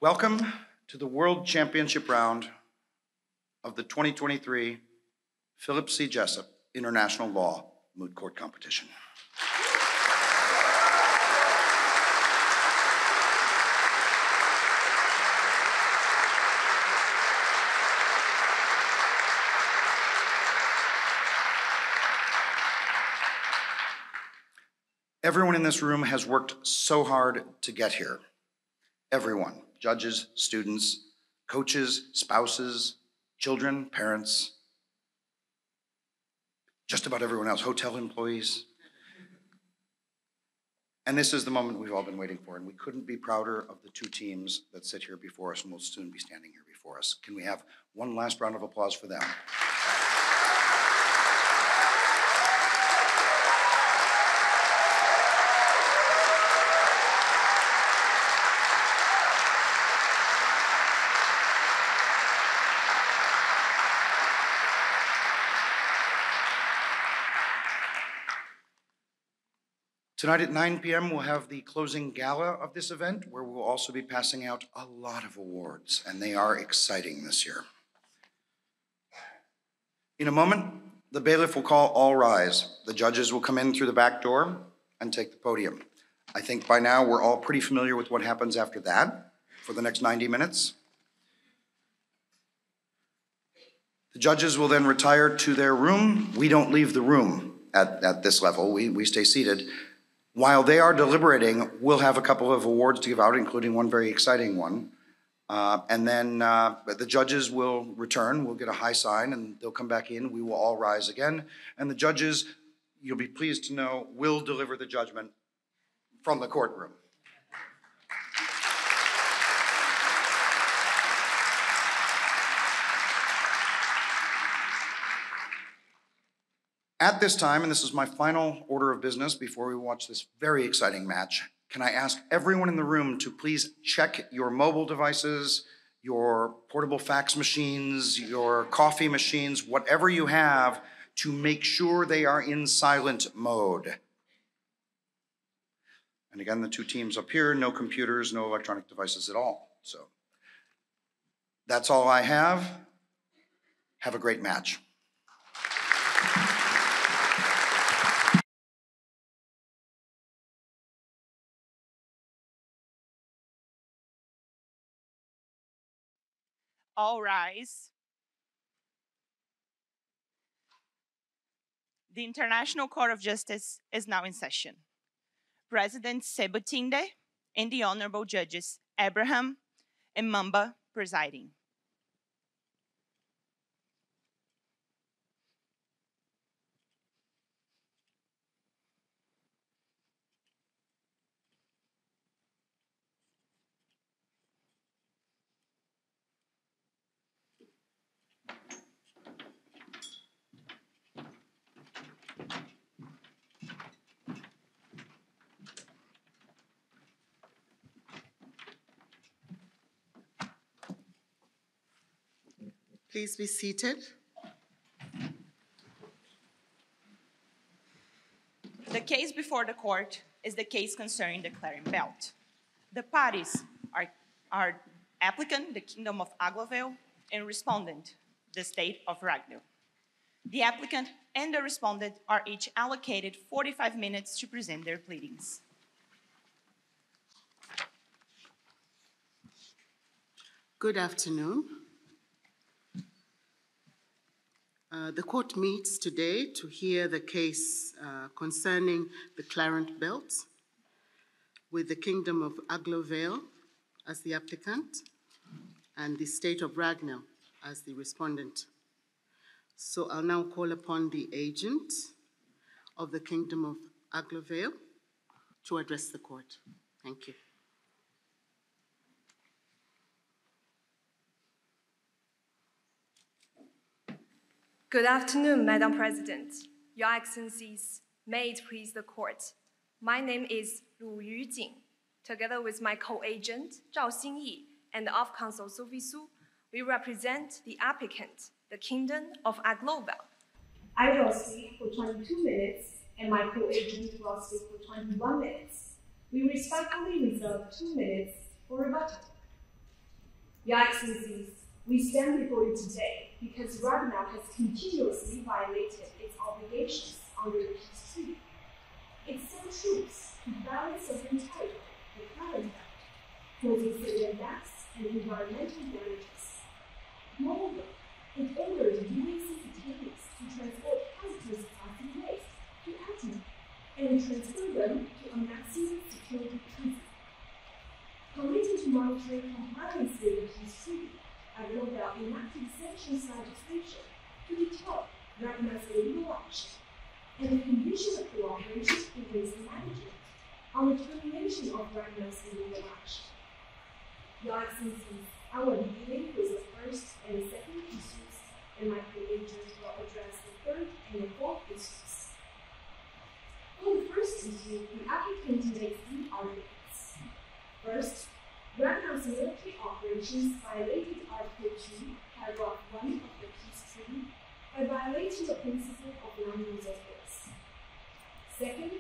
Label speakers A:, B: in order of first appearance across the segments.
A: Welcome to the World Championship round of the 2023 Philip C. Jessup International Law Moot Court Competition. Everyone in this room has worked so hard to get here. Everyone, judges, students, coaches, spouses, children, parents, just about everyone else, hotel employees. And this is the moment we've all been waiting for, and we couldn't be prouder of the two teams that sit here before us and will soon be standing here before us. Can we have one last round of applause for them? Tonight at 9 p.m., we'll have the closing gala of this event, where we'll also be passing out a lot of awards, and they are exciting this year. In a moment, the bailiff will call all rise. The judges will come in through the back door and take the podium. I think by now we're all pretty familiar with what happens after that for the next 90 minutes. The judges will then retire to their room. We don't leave the room at this level. We stay seated. While they are deliberating, we'll have a couple of awards to give out, including one very exciting one. And then the judges will return. We'll get a high sign, and they'll come back in. We will all rise again. And the judges, you'll be pleased to know, will deliver the judgment from the courtroom. At this time, and this is my final order of business before we watch this very exciting match, can I ask everyone in the room to please check your mobile devices, your portable fax machines, your coffee machines, whatever you have, to make sure they are in silent mode. And again, the two teams up here, no computers, no electronic devices at all. So that's all I have. Have a great match.
B: All rise. The International Court of Justice is now in session. President Sebutinde and the Honorable Judges Abraham and Mamba presiding.
C: Please be seated.
B: The case before the court is the case concerning the Clarion Belt. The parties are applicant, the Kingdom of Aglovale, and respondent, the State of Ragnell. The applicant and the respondent are each allocated 45 minutes to present their pleadings.
C: Good afternoon. The court meets today to hear the case concerning the Clarion Belt, with the Kingdom of Aglovale as the applicant and the State of Ragnell as the respondent. So I'll now call upon the agent of the Kingdom of Aglovale to address the court. Thank you.
D: Good afternoon, Madam President, Your Excellencies, may it please the court. My name is Lu Yujing. Together with my co-agent, Zhao Xingyi, and the of-counsel Sophie Su, we represent the applicant, the Kingdom of Aglovale. I will speak for 22 minutes, and my co-agent will speak for 21 minutes. We respectfully reserve 2 minutes for rebuttal. Your Excellencies, we stand before you today because Ragnar has continuously violated its obligations under the peace treaty. It subtroops to balance sovereign territory, the current act, causing severe deaths and environmental damages. Moreover, it ordered UAC detainees to transport hazardous plastic waste to Amsterdam and transfer them to a maximum security prison. Committed to monitoring compliance with the peace treaty, Aglovale enacted sanctions legislation to deter Ragnar's illegal action and the condition of cooperation in waste management on the termination of Ragnar's illegal action. Your Excellencies, I will be dealing with the first and the second issues, and my co-agent will address the third and the fourth issues. On the first issue, the applicant makes 3 arguments. First, Ragnar's military operations violated Article 2, Paragraph 1 of the peace treaty by violating the principle of non-use of force. Second,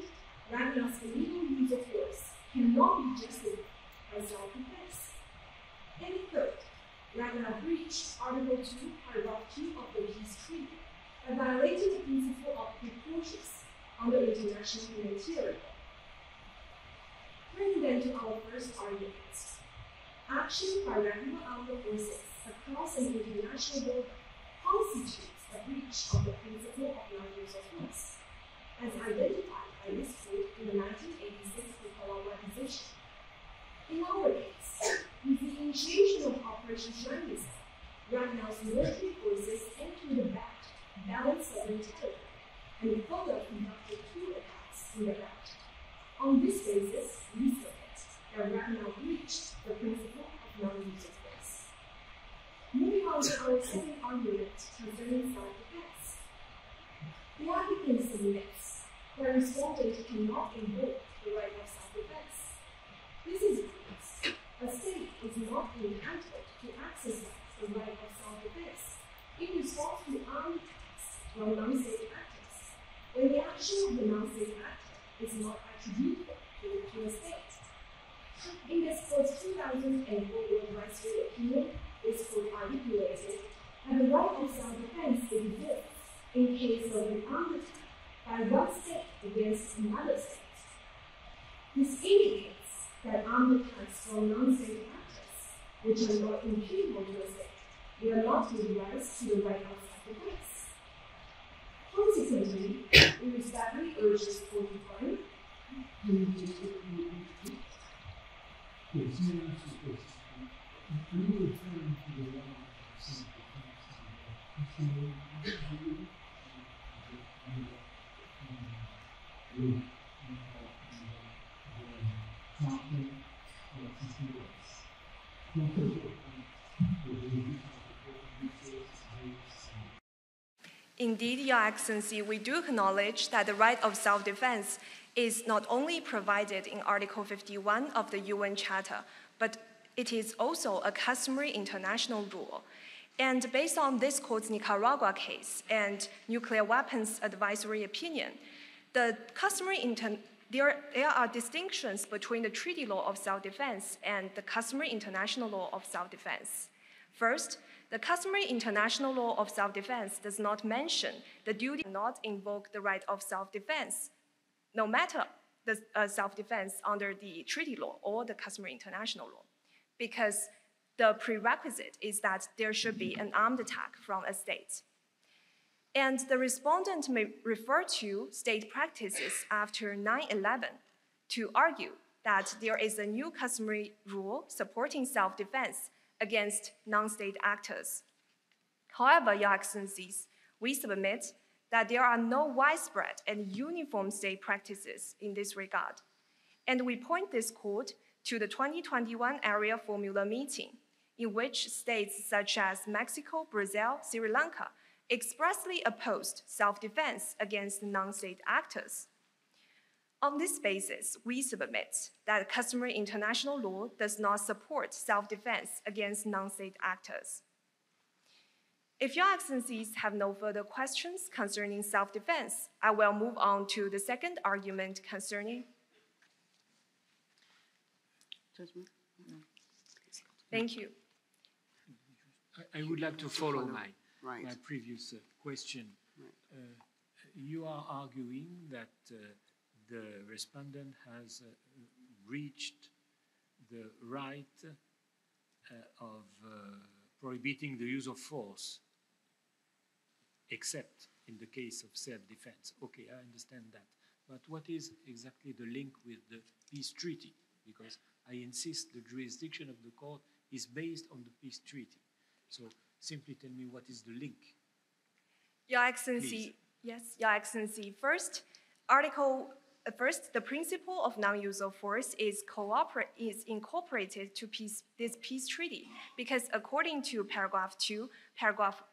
D: Ragnar's illegal use of force cannot be justified by self-defense. And third, Ragnar breached Article 2, Paragraph 2 of the peace treaty by violating the principle of precautions under international humanitarian law. Turning then to our first argument. Action by Ragnar armed forces across an international border constitutes a breach of the principle of non-use of force, as identified by this court in the 1986 Nicaragua decision. In our case, with the initiation of Operation Shriners, Ragnar's military forces entered the belt, balanced southern territory, and further conducted 2 attacks in the belt. On this basis, we submit that Ragnar breached the principle of non-use of force. Moving on to our second argument concerning self-defense. The applicant submits that respondent cannot invoke the right of self-defense. This is because a state is not entitled to exercise the right of self-defense in response to armed attacks from non-state actors, when the action of the non-state actor is not attributable to a state. In this court's 2004 World Rights Free opinion, this court articulated that the right of self-defense exists in case of an armed attack by one state against another state. This indicates that armed attacks from non-state actors, which are not imputable to a state, will not give rise to the right of self-defense. Consequently, we respectfully urge this court to find
E: Indeed, Your Excellency, we do acknowledge that the right of self-defense is not only provided in Article 51 of the UN Charter, but it is also a customary international rule. And based on this court's Nicaragua case and nuclear weapons advisory opinion, there are distinctions between the treaty law of self-defense and the customary international law of self-defense. First, the customary international law of self-defense does not mention the duty to not invoke the right of self-defense, no matter the self-defense under the treaty law or the customary international law, because the prerequisite is that there should be an armed attack from a state. And the respondent may refer to state practices after 9/11 to argue that there is a new customary rule supporting self-defense against non-state actors. However, Your Excellencies, we submit that there are no widespread and uniform state practices in this regard. And we point this court to the 2021 Area Formula meeting, in which states such as Mexico, Brazil, Sri Lanka expressly opposed self-defense against non-state actors. On this basis, we submit that customary international law does not support self-defense against non-state actors. If Your Excellencies have no further questions concerning self-defense, I will move on to the second argument concerning.
C: Judgment? No.
E: Thank you.
F: I would like to follow my
C: Right.
F: previous question. You are arguing that the respondent has reached the right of prohibiting the use of force, except in the case of self-defense. Okay, I understand that. But what is exactly the link with the peace treaty? Because I insist the jurisdiction of the court is based on the peace treaty. So simply tell me what is the link.
E: Your Excellency, yes, Your Excellency. First, the principle of non-use of force is incorporated to this peace treaty because according to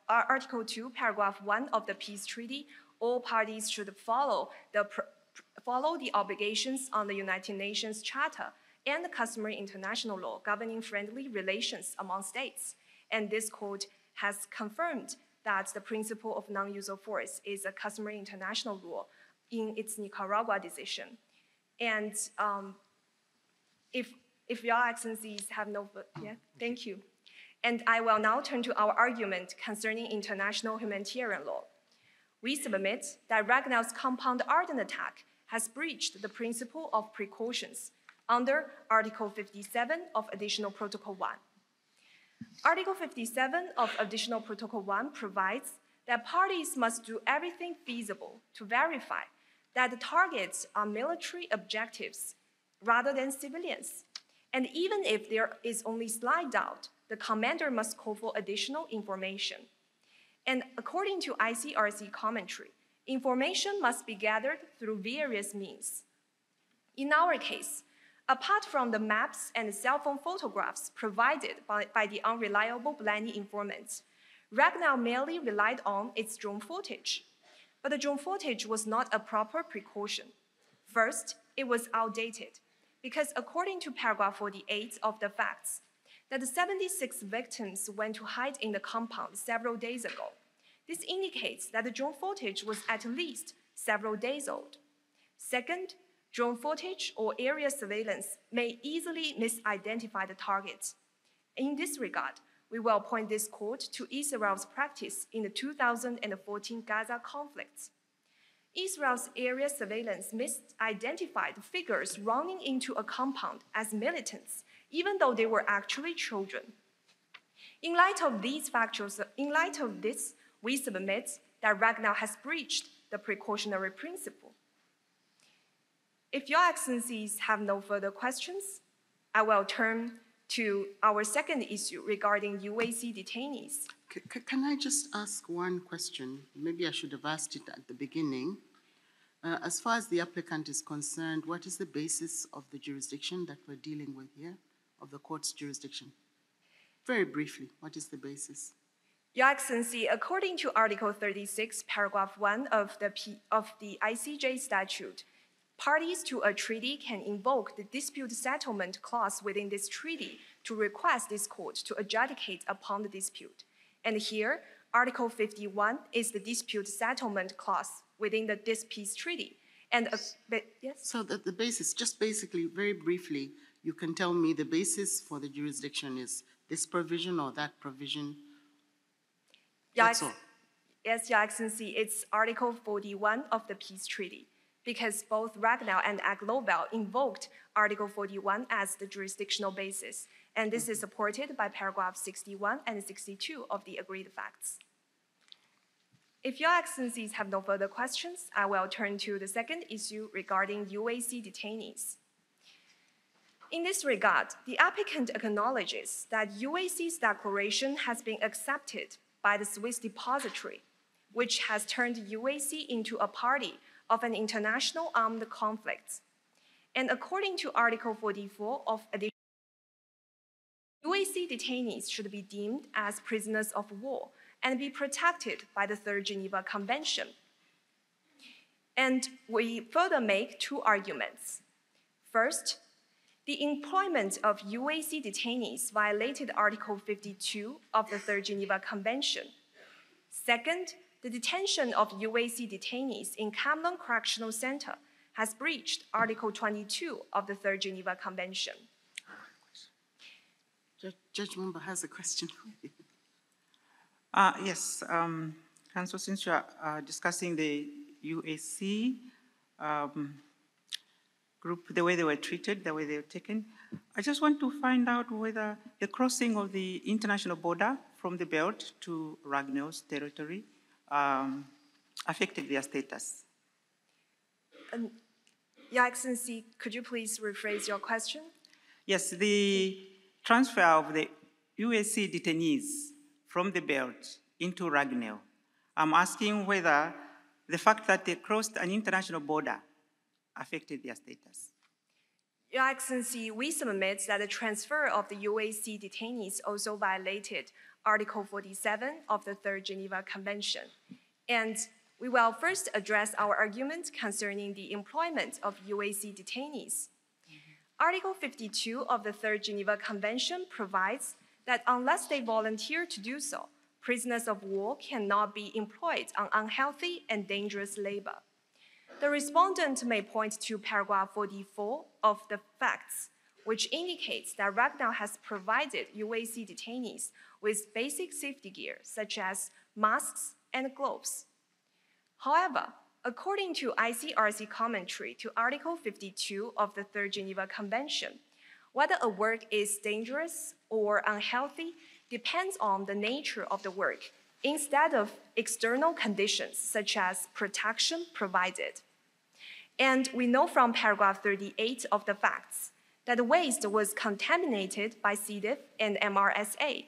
E: Article 2, Paragraph 1 of the peace treaty, all parties should follow the obligations on the United Nations Charter and the customary international law governing friendly relations among states. And this court has confirmed that the principle of non-use of force is a customary international law in its Nicaragua decision. And if Your Excellencies have no, thank you. And I will now turn to our argument concerning international humanitarian law. We submit that Ragnall's compound ardent attack has breached the principle of precautions under Article 57 of Additional Protocol 1. Article 57 of Additional Protocol 1 provides that parties must do everything feasible to verify that the targets are military objectives rather than civilians. And even if there is only slight doubt, the commander must call for additional information. And according to ICRC commentary, information must be gathered through various means. In our case, apart from the maps and cell phone photographs provided by the unreliable Blaney informants, Ragnall merely relied on its drone footage. But the drone footage was not a proper precaution. First, it was outdated, because according to paragraph 48 of the facts, that the 76 victims went to hide in the compound several days ago. This indicates that the drone footage was at least several days old. Second, drone footage or area surveillance may easily misidentify the target. In this regard, we will point this court to Israel's practice in the 2014 Gaza conflict. Israel's area surveillance misidentified figures running into a compound as militants, even though they were actually children. In light of this, we submit that Ragnall has breached the precautionary principle. If Your Excellencies have no further questions, I will turn to our second issue regarding UAC detainees.
C: Can I just ask one question? Maybe I should have asked it at the beginning. As far as the applicant is concerned, what is the basis of the jurisdiction that we're dealing with here, of the court's jurisdiction? Very briefly, what is the basis?
E: Your Excellency, according to Article 36, Paragraph 1 of the ICJ statute, parties to a treaty can invoke the dispute settlement clause within this treaty to request this court to adjudicate upon the dispute. And here, Article 51 is the dispute settlement clause within this peace treaty. And yes?
C: So the basis, just basically, very briefly, you can tell me the basis for the jurisdiction is this provision or that provision? That's all.
E: Yes, Your Excellency, it's Article 41 of the peace treaty, because both Ragnall and Aglovale invoked Article 41 as the jurisdictional basis, and this is supported by paragraph 61 and 62 of the agreed facts. If Your Excellencies have no further questions, I will turn to the second issue regarding UAC detainees. In this regard, the applicant acknowledges that UAC's declaration has been accepted by the Swiss depository, which has turned UAC into a party of an international armed conflict. And according to Article 44 of Additional, UAC detainees should be deemed as prisoners of war and be protected by the Third Geneva Convention. And we further make two arguments. First, the employment of UAC detainees violated Article 52 of the Third Geneva Convention. Second, the detention of UAC detainees in Camelon Correctional Center has breached Article 22 of the Third Geneva Convention.
C: Judge Mumba has a question for you.
G: Yes, Council, since you are discussing the UAC group, the way they were treated, the way they were taken, I just want to find out whether the crossing of the international border from the belt to Ragnell's territory affected their status.
E: Your Excellency, could you please rephrase your question?
G: Yes, the transfer of the UAC detainees from the belt into Ragnell. I'm asking whether the fact that they crossed an international border affected their status.
E: Your Excellency, we submit that the transfer of the UAC detainees also violated Article 47 of the Third Geneva Convention. And we will first address our argument concerning the employment of UAC detainees. Article 52 of the Third Geneva Convention provides that unless they volunteer to do so, prisoners of war cannot be employed on unhealthy and dangerous labor. The respondent may point to paragraph 44 of the facts, which indicates that Ragnell has provided UAC detainees with basic safety gear, such as masks and gloves. However, according to ICRC commentary to Article 52 of the Third Geneva Convention, whether a work is dangerous or unhealthy depends on the nature of the work, instead of external conditions such as protection provided. And we know from paragraph 38 of the facts that the waste was contaminated by C. diff and MRSA.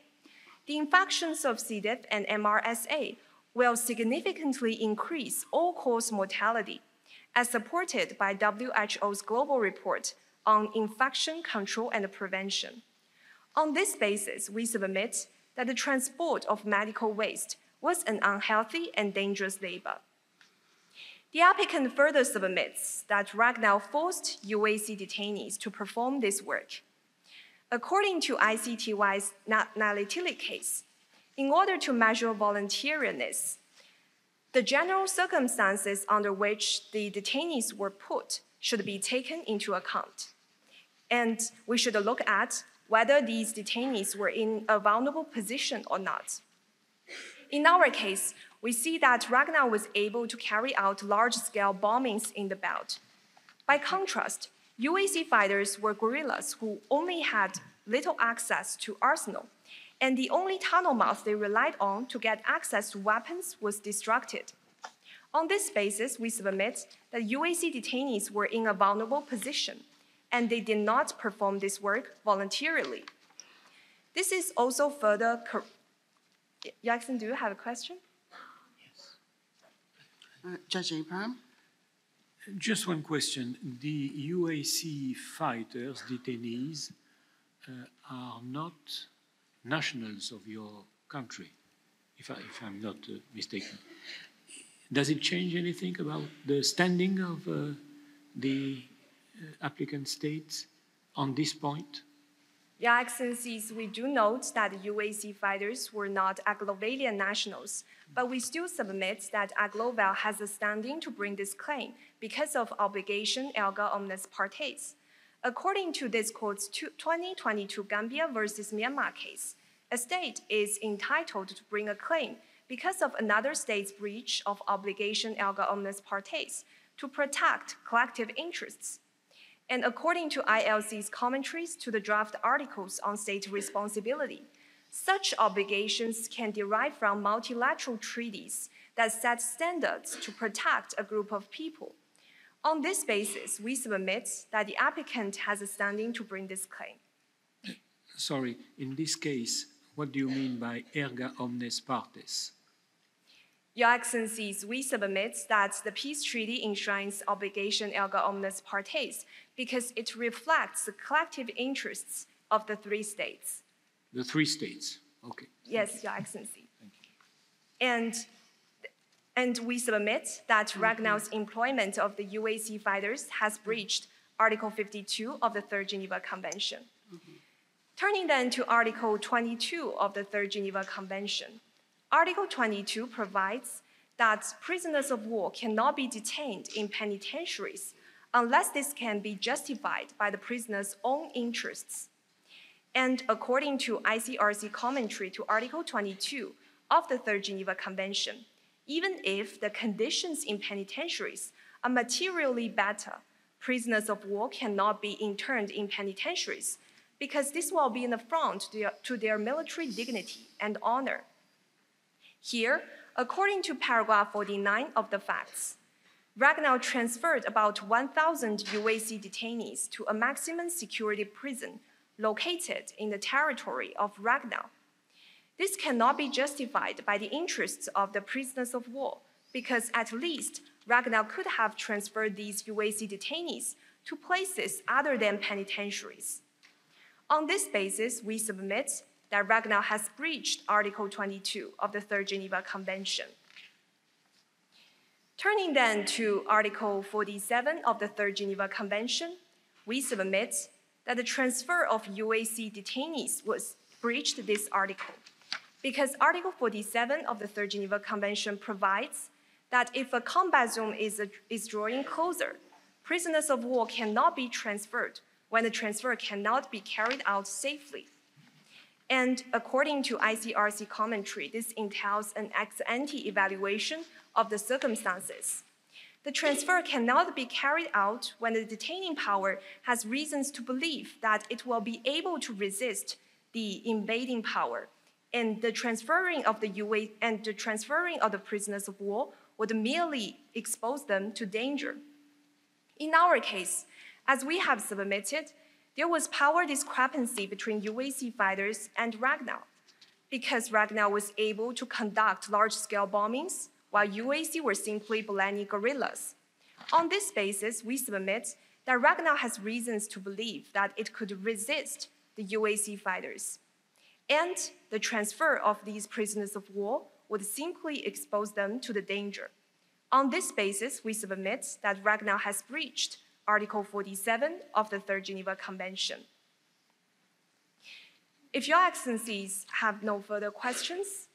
E: The infections of C. diff and MRSA will significantly increase all-cause mortality, as supported by WHO's global report on infection control and prevention. On this basis, we submit that the transport of medical waste was an unhealthy and dangerous labor. The applicant further submits that Ragnell forced UAC detainees to perform this work. According to ICTY's Nalitili case, in order to measure voluntariness, the general circumstances under which the detainees were put should be taken into account. And we should look at whether these detainees were in a vulnerable position or not. In our case, we see that Ragnell was able to carry out large-scale bombings in the belt. By contrast, UAC fighters were guerrillas who only had little access to arsenal, and the only tunnel mouth they relied on to get access to weapons was destructed. On this basis, we submit that UAC detainees were in a vulnerable position, and they did not perform this work voluntarily. This is also further Jackson, do you have a question?
C: Judge Abraham?
F: Just one question. The UAC fighters, detainees, are not nationals of your country, if I'm not mistaken. Does it change anything about the standing of the applicant states on this point?
E: Your Excellencies, we do note that UAC fighters were not Anglo-Valian nationals, but we still submit that Anglo-Val has a standing to bring this claim because of obligation erga omnes partes. According to this court's 2022 Gambia versus Myanmar case, a state is entitled to bring a claim because of another state's breach of obligation erga omnes partes to protect collective interests. And according to ILC's commentaries to the draft articles on state responsibility, such obligations can derive from multilateral treaties that set standards to protect a group of people. On this basis, we submit that the applicant has a standing to bring this claim.
F: Sorry, in this case, what do you mean by erga omnes partes?
E: Your Excellencies, we submit that the peace treaty enshrines obligation erga omnes partes because it reflects the collective interests of the three states.
F: The three states, okay.
E: Yes, Your Excellency. Thank you. And we submit that Ragnell's employment of the UAC fighters has breached Article 52 of the Third Geneva Convention. Turning then to Article 22 of the Third Geneva Convention, Article 22 provides that prisoners of war cannot be detained in penitentiaries unless this can be justified by the prisoner's own interests. And according to ICRC commentary to Article 22, of the Third Geneva Convention, even if the conditions in penitentiaries are materially better. Prisoners of war cannot be interned in penitentiaries because this will be an affront to their military dignity and honor. Here, according to paragraph 49 of the facts, Ragnall transferred about 1,000 UAC detainees to a maximum security prison located in the territory of Ragnall. This cannot be justified by the interests of the prisoners of war, because at least Ragnall could have transferred these UAC detainees to places other than penitentiaries. On this basis, we submit that Ragnall has breached Article 22 of the Third Geneva Convention. Turning then to Article 47 of the Third Geneva Convention, we submit that the transfer of UAC detainees was breached this article, because Article 47 of the Third Geneva Convention provides that if a combat zone is drawing closer, prisoners of war cannot be transferred when the transfer cannot be carried out safely. And according to ICRC commentary, this entails an ex-ante evaluation of the circumstances. The transfer cannot be carried out when the detaining power has reasons to believe that it will be able to resist the invading power, and the transferring of the prisoners of war would merely expose them to danger. In our case, as we have submitted, there was power discrepancy between UAC fighters and Ragnall, because Ragnall was able to conduct large-scale bombings, while UAC were simply Balani guerrillas. On this basis, we submit that Ragnall has reasons to believe that it could resist the UAC fighters, and the transfer of these prisoners of war would simply expose them to the danger. On this basis, we submit that Ragnall has breached Article 47 of the Third Geneva Convention. If Your Excellencies have no further questions,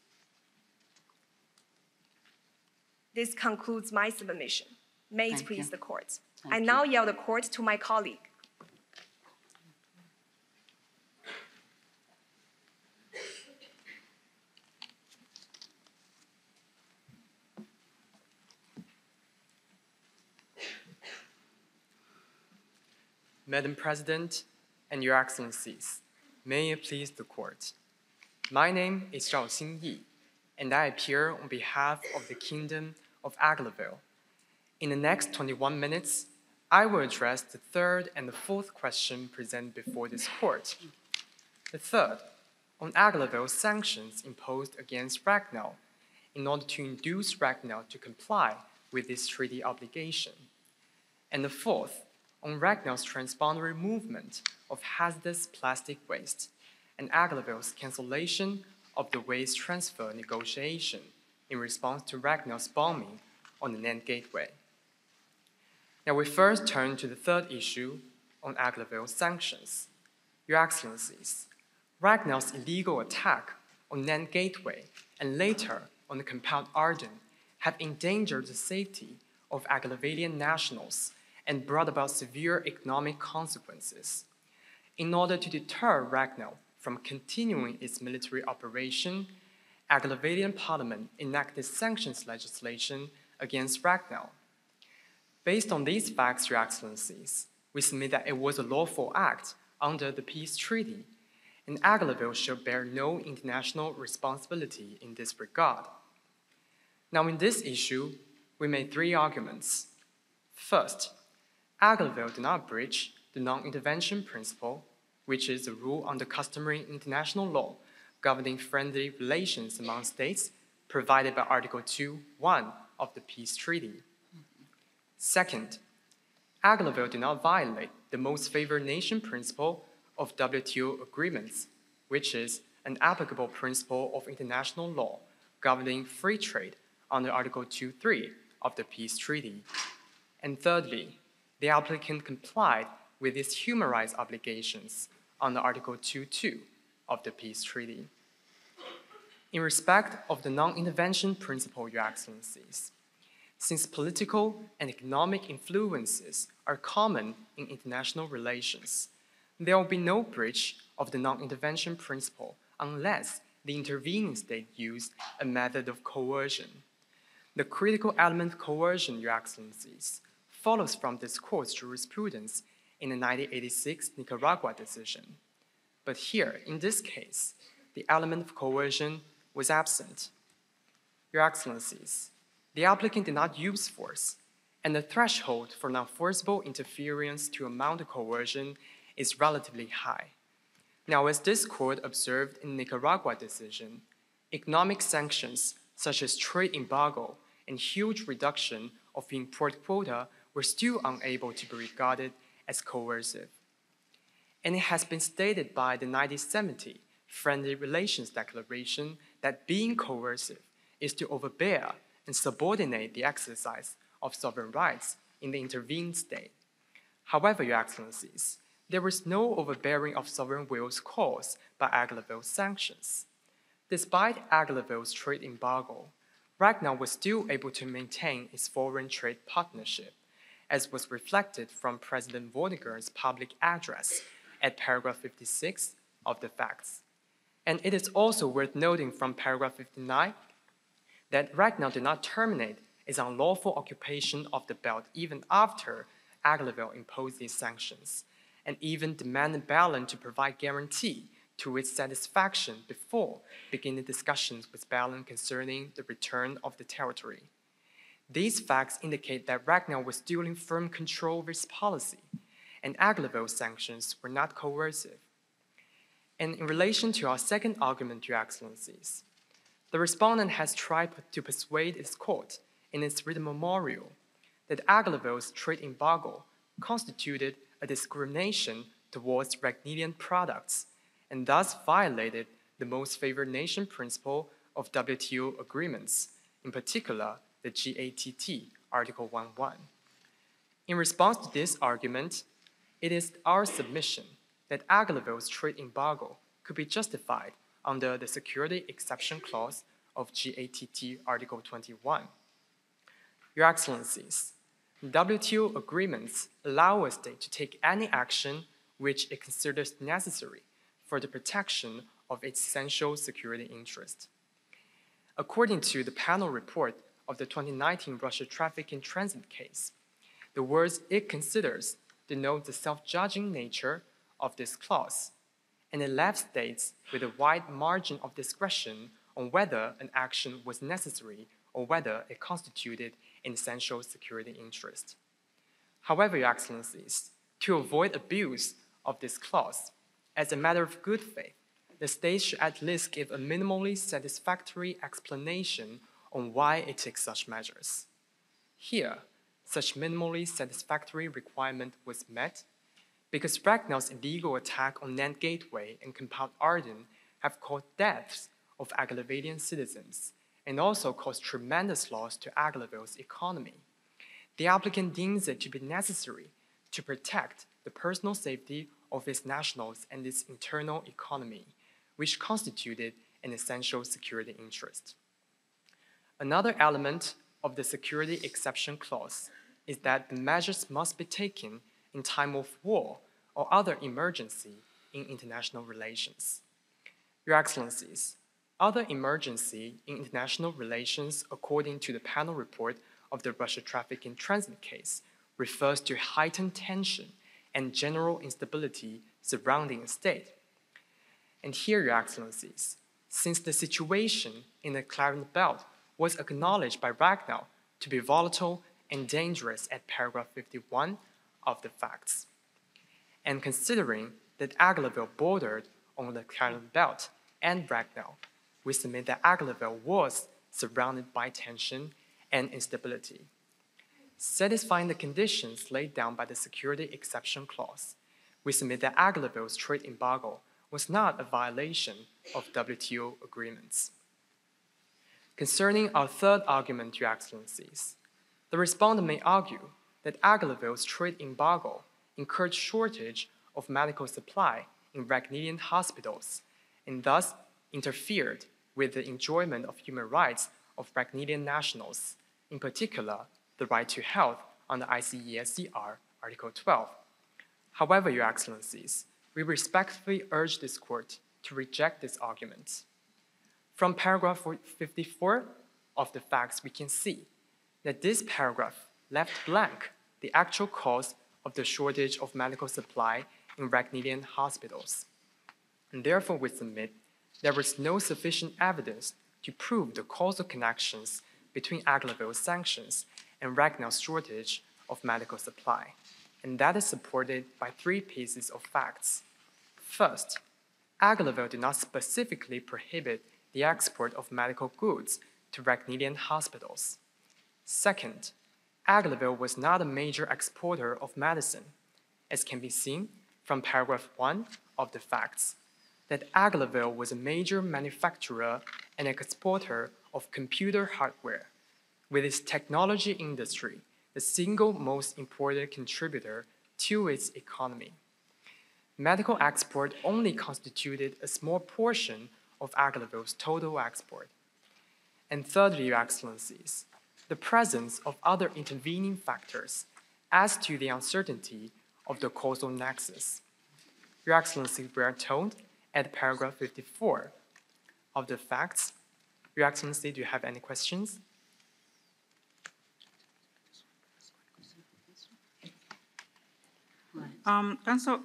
E: this concludes my submission. May it please the court. I now yield the court to my colleague.
H: Madam President and Your Excellencies, may it please the court. My name is Zhao Xingyi, and I appear on behalf of the Kingdom of Aglovale. In the next 21 minutes, I will address the third and the fourth question presented before this court. The third, on Aglovale's sanctions imposed against Ragnall in order to induce Ragnall to comply with this treaty obligation. And the fourth, on Ragnall's transboundary movement of hazardous plastic waste and Aglovale's cancellation of the waste transfer negotiation in response to Ragnall's bombing on the Nant Gateway. Now we first turn to the third issue on Aglovale's sanctions. Your Excellencies, Ragnall's illegal attack on Nant Gateway and later on the compound Arden have endangered the safety of Aglovalian nationals and brought about severe economic consequences. In order to deter Ragnall from continuing its military operation, Aglovalian Parliament enacted sanctions legislation against Ragnall. Based on these facts, Your Excellencies, we submit that it was a lawful act under the peace treaty, and Aglovale shall bear no international responsibility in this regard. Now, in this issue, we made three arguments. First, Aglovale did not breach the non-intervention principle, which is a rule under customary international law governing friendly relations among states provided by Article 2.1 of the peace treaty. Second, Aglovale did not violate the most favored nation principle of WTO agreements, which is an applicable principle of international law governing free trade under Article 2.3 of the peace treaty. And thirdly, the applicant complied with its human rights obligations under Article 2.2 of the peace treaty. In respect of the non-intervention principle, Your Excellencies, since political and economic influences are common in international relations, there will be no breach of the non-intervention principle unless the intervening state used a method of coercion. The critical element of coercion, Your Excellencies, follows from this court's jurisprudence in the 1986 Nicaragua decision. But here, in this case, the element of coercion was absent. Your Excellencies, the applicant did not use force, and the threshold for non-forcible interference to amount to coercion is relatively high. Now, as this court observed in the Nicaragua decision, economic sanctions such as trade embargo and huge reduction of import quota were still unable to be regarded as coercive. And it has been stated by the 1970 Friendly Relations Declaration that being coercive is to overbear and subordinate the exercise of sovereign rights in the intervened state. However, Your Excellencies, there was no overbearing of sovereign wills caused by Aglaville's sanctions. Despite Aglaville's trade embargo, Ragnar was still able to maintain its foreign trade partnership, as was reflected from President Vortigern's public address at paragraph 56 of the facts. And it is also worth noting from paragraph 59 that Ragnar did not terminate its unlawful occupation of the belt even after Aglaville imposed these sanctions, and even demanded Berlin to provide guarantee to its satisfaction before beginning discussions with Berlin concerning the return of the territory. These facts indicate that Ragnar was still in firm control of its policy, and Aglaville's sanctions were not coercive. And in relation to our second argument, Your Excellencies, the respondent has tried to persuade its court in its written memorial that Aglaville's trade embargo constituted a discrimination towards Ragnilian products and thus violated the most favored nation principle of WTO agreements, in particular the GATT, Article 1.1. In response to this argument, it is our submission that Aglaville's trade embargo could be justified under the Security Exception Clause of GATT Article 21. Your Excellencies, WTO agreements allow a state to take any action which it considers necessary for the protection of its essential security interest. According to the panel report of the 2019 Russia traffic in transit case, the words "it considers" denote the self-judging nature of this clause, and it left states with a wide margin of discretion on whether an action was necessary or whether it constituted an essential security interest. However, Your Excellencies, to avoid abuse of this clause, as a matter of good faith, the state should at least give a minimally satisfactory explanation on why it takes such measures. Here, such minimally satisfactory requirement was met because Ragnar's illegal attack on Nant Gateway and Compound Arden have caused deaths of Aglavidian citizens and also caused tremendous loss to Aglaville's economy. The applicant deems it to be necessary to protect the personal safety of its nationals and its internal economy, which constituted an essential security interest. Another element of the security exception clause is that the measures must be taken in time of war or other emergency in international relations. Your Excellencies, other emergency in international relations, according to the panel report of the Russia traffic in transit case, refers to heightened tension and general instability surrounding a state. And here, Your Excellencies, since the situation in the Clarence Belt was acknowledged by Ragnar to be volatile and dangerous at paragraph 51 of the facts, and considering that Aglaville bordered on the Clarence Belt and Ragnar, we submit that Aglaville was surrounded by tension and instability. Satisfying the conditions laid down by the security exception clause, we submit that Aglaville's trade embargo was not a violation of WTO agreements. Concerning our third argument, Your Excellencies, the respondent may argue that Aglaville's trade embargo encouraged shortage of medical supply in Ragnilian hospitals and thus interfered with the enjoyment of human rights of Ragnilian nationals, in particular, the right to health under ICESCR Article 12. However, Your Excellencies, we respectfully urge this court to reject this argument. From paragraph 54 of the facts, we can see that this paragraph left blank the actual cause of the shortage of medical supply in Ragnelian hospitals. And therefore, we submit there was no sufficient evidence to prove the causal connections between Aglovale's sanctions and Ragnell's shortage of medical supply. And that is supported by 3 pieces of facts. First, Aglovale did not specifically prohibit the export of medical goods to Ragnelian hospitals. Second, Aglovale was not a major exporter of medicine, as can be seen from paragraph 1 of the facts, that Aglovale was a major manufacturer and exporter of computer hardware, with its technology industry the single most important contributor to its economy. Medical export only constituted a small portion of Aglovale's total export. And thirdly, Your Excellencies, the presence of other intervening factors adds to the uncertainty of the causal nexus. Your Excellencies, we are told at paragraph 54 of the facts. Your Excellency, do you have any questions?
G: Council,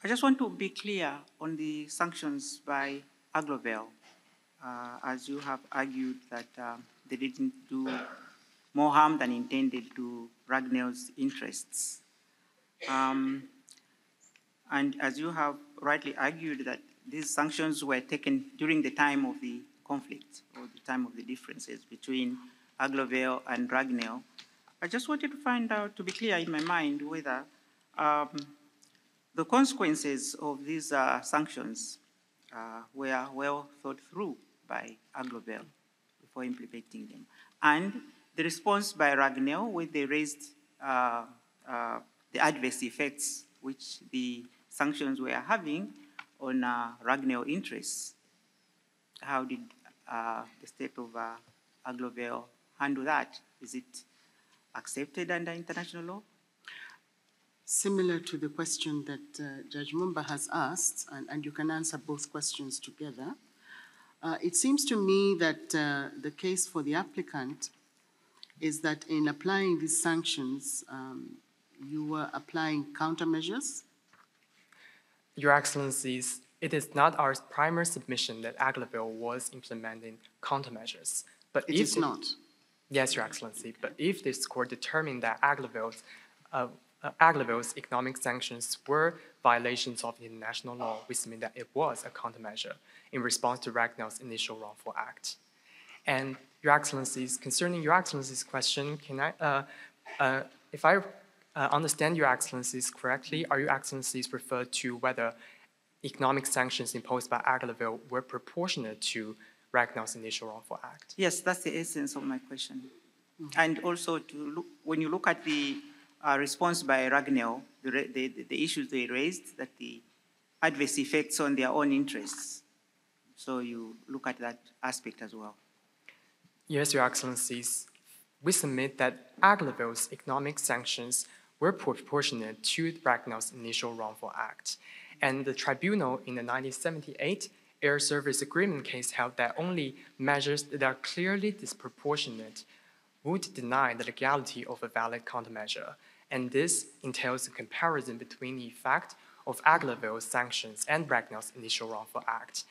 G: I just want to be clear on the sanctions by Aglovale, as you have argued that they didn't do more harm than intended to Ragnell's interests. And as you have rightly argued that these sanctions were taken during the time of the conflict or the time of the differences between Aglovale and Ragnell, I just wanted to find out, to be clear in my mind, whether the consequences of these sanctions were well thought through by Aglovale before implementing them. And the response by Ragnell, where they raised the adverse effects which the sanctions were having on Ragnell interests. How did the state of Aglovale handle that? Is it accepted under international law?
C: Similar to the question that Judge Mumba has asked, and you can answer both questions together, it seems to me that the case for the applicant is that in applying these sanctions, you were applying countermeasures?
H: Your Excellencies, it is not our primary submission that Aglovale was implementing countermeasures. But
C: It is not.
H: Yes, Your Excellency, but if this court determined that Aglovale's economic sanctions were violations of international law, we submit that it was a countermeasure in response to Ragnell's initial wrongful act. And Your Excellencies, concerning Your Excellencies' question, can I, if I understand Your Excellencies correctly, are Your Excellencies referred to whether economic sanctions imposed by Aglovale were proportionate to Ragnell's initial wrongful act?
G: Yes, that's the essence of my question. And also, when you look at the response by Ragnell, the issues they raised, that the adverse effects on their own interests. So you look at that aspect as well.
H: Yes, Your Excellencies. We submit that Aglovale's economic sanctions were proportionate to Ragnell's initial wrongful act. And the tribunal in the 1978 Air Service Agreement case held that only measures that are clearly disproportionate would deny the legality of a valid countermeasure. And this entails a comparison between the effect of Aglovale's sanctions and Ragnell's initial wrongful act.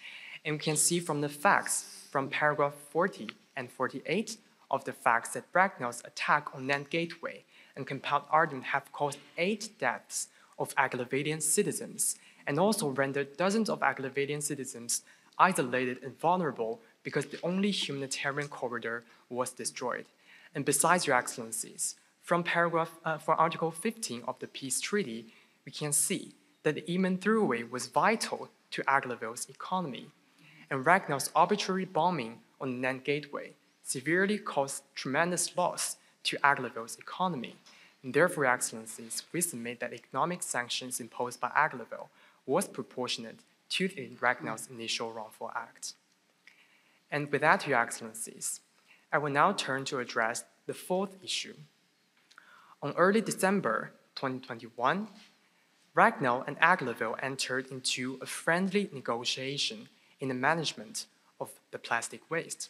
H: And we can see from the facts from paragraph 40 and 48 of the facts that Ragnell's attack on Nant Gateway and compelled argument have caused 8 deaths of Aglovalian citizens and also rendered dozens of Aglovalian citizens isolated and vulnerable because the only humanitarian corridor was destroyed. And besides, Your Excellencies, from Article 15 of the Peace Treaty, we can see that the Eamon Thruway was vital to Aglovale's economy. And Ragnell's arbitrary bombing on the Nant Gateway severely caused tremendous loss to Aglovale's economy. And therefore, Your Excellencies, we submit that economic sanctions imposed by Aglovale was proportionate to Ragnell's initial wrongful act. And with that, Your Excellencies, I will now turn to address the 4th issue. On early December 2021, Ragnell and Aglovale entered into a friendly negotiation in the management of the plastic waste.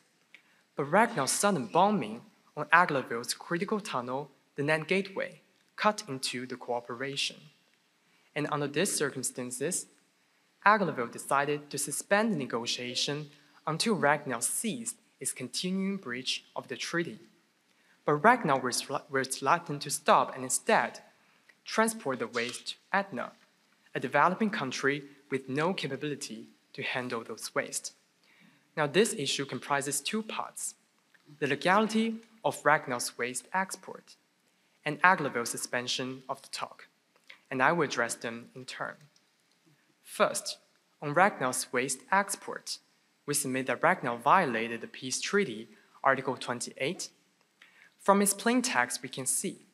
H: But Ragnall's sudden bombing on Agloville's critical tunnel, the Net Gateway, cut into the cooperation. And under these circumstances, Agloville decided to suspend the negotiation until Ragnall ceased its continuing breach of the treaty. But Ragnall was reluctant to stop and instead transport the waste to Etna, a developing country with no capability to handle those waste. Now, this issue comprises two parts: the legality of Ragnall's waste export and Agloville's suspension of the talk, and I will address them in turn. First, on Ragnall's waste export, we submit that Ragnall violated the peace treaty, Article 28. From its plain text, we can see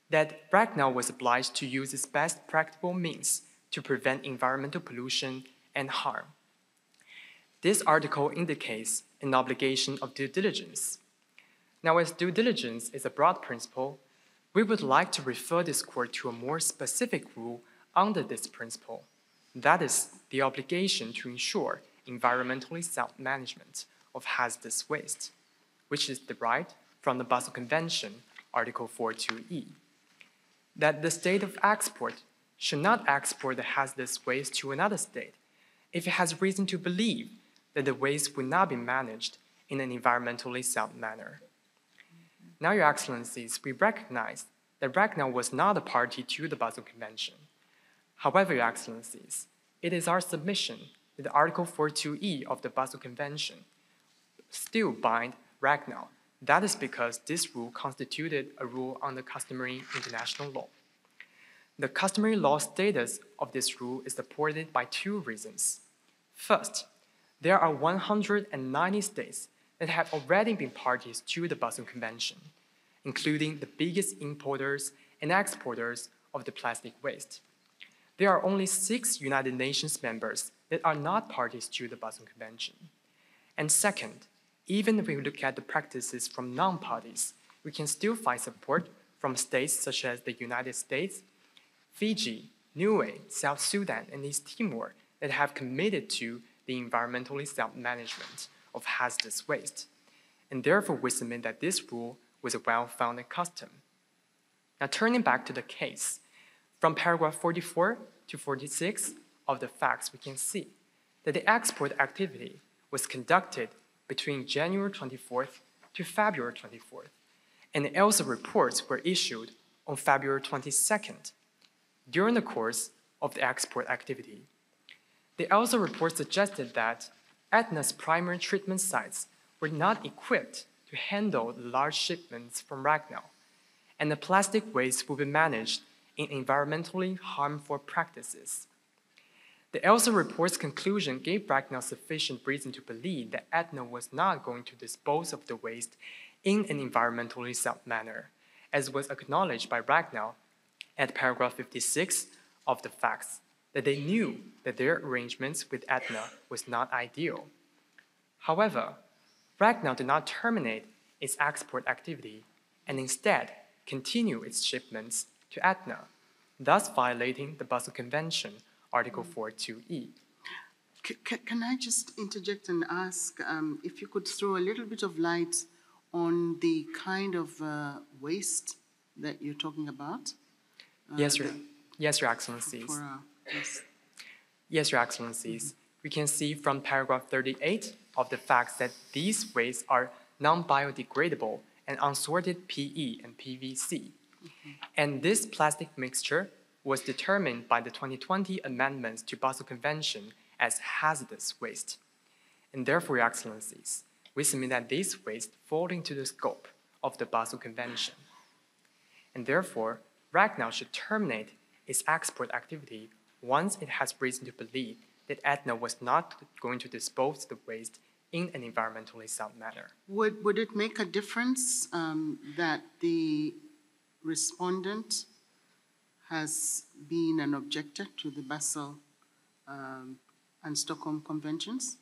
H: that Ragnall was obliged to use its best practicable means to prevent environmental pollution and harm. This article indicates an obligation of due diligence. Now, as due diligence is a broad principle, we would like to refer this court to a more specific rule under this principle. That is, the obligation to ensure environmentally sound management of hazardous waste, which is derived from the Basel Convention, Article 42E. That the state of export should not export the hazardous waste to another state if it has reason to believe that the waste will not be managed in an environmentally sound manner. Now, Your Excellencies, we recognize that Ragnall was not a party to the Basel Convention. However, Your Excellencies, it is our submission that Article 42E of the Basel Convention still bind Ragnall. That is because this rule constituted a rule under customary international law. The customary law status of this rule is supported by two reasons. First, there are 190 states that have already been parties to the Basel Convention, including the biggest importers and exporters of the plastic waste. There are only 6 United Nations members that are not parties to the Basel Convention. And second, even if we look at the practices from non-parties, we can still find support from states such as the United States, Fiji, Niue, South Sudan, and East Timor that have committed to the environmentally sound management of hazardous waste. And therefore, we submit that this rule was a well-founded custom. Now, turning back to the case, from paragraph 44 to 46 of the facts, we can see that the export activity was conducted between January 24th to February 24th, and the ELSA reports were issued on February 22nd. During the course of the export activity, the ELSA report suggested that Etna's primary treatment sites were not equipped to handle the large shipments from Ragnall, and the plastic waste would be managed in environmentally harmful practices. The ELSA report's conclusion gave Ragnall sufficient reason to believe that Etna was not going to dispose of the waste in an environmentally sound manner, as was acknowledged by Ragnall at paragraph 56 of the facts, that they knew that their arrangements with Etna was not ideal. However, Ragnall did not terminate its export activity and instead continue its shipments to Etna, thus violating the Basel Convention, Article 42E.
C: Can I just interject and ask if you could throw a little bit of light on the kind of waste that you're talking about?
H: Yes, Your Excellencies. Yes, Your Excellencies. We can see from paragraph 38 of the facts that these wastes are non-biodegradable and unsorted PE and PVC. And this plastic mixture was determined by the 2020 amendments to Basel Convention as hazardous waste. And therefore, Your Excellencies, we submit that these wastes fall into the scope of the Basel Convention. And therefore, Ragnall should terminate its export activity once it has reason to believe that Etna was not going to dispose of the waste in an environmentally sound manner.
C: Would it make a difference that the respondent has been an objector to the Basel and Stockholm Conventions?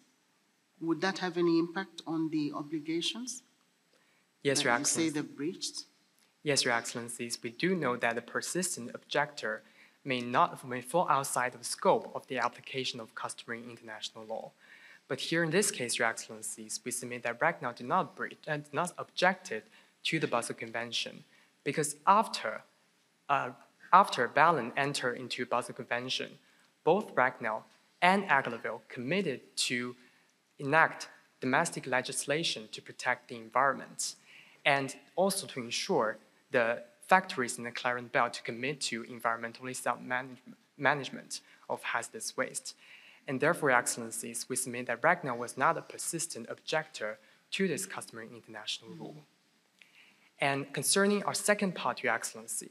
C: Would that have any impact on the obligations?
H: Yes, Your Excellency.
C: You say they've breached?
H: Yes, Your Excellencies, we do know that a persistent objector may fall outside of the scope of the application of customary international law. But here in this case, Your Excellencies, we submit that Ragnar did not objected to the Basel Convention because after Ballon entered into Basel Convention, both Ragnar and Aglaville committed to enact domestic legislation to protect the environment and also to ensure the factories in the Clarence Belt to commit to environmentally self-management of hazardous waste. And therefore, Your Excellencies, we submit that Ragnar was not a persistent objector to this customary international rule. And concerning our second part, Your Excellency,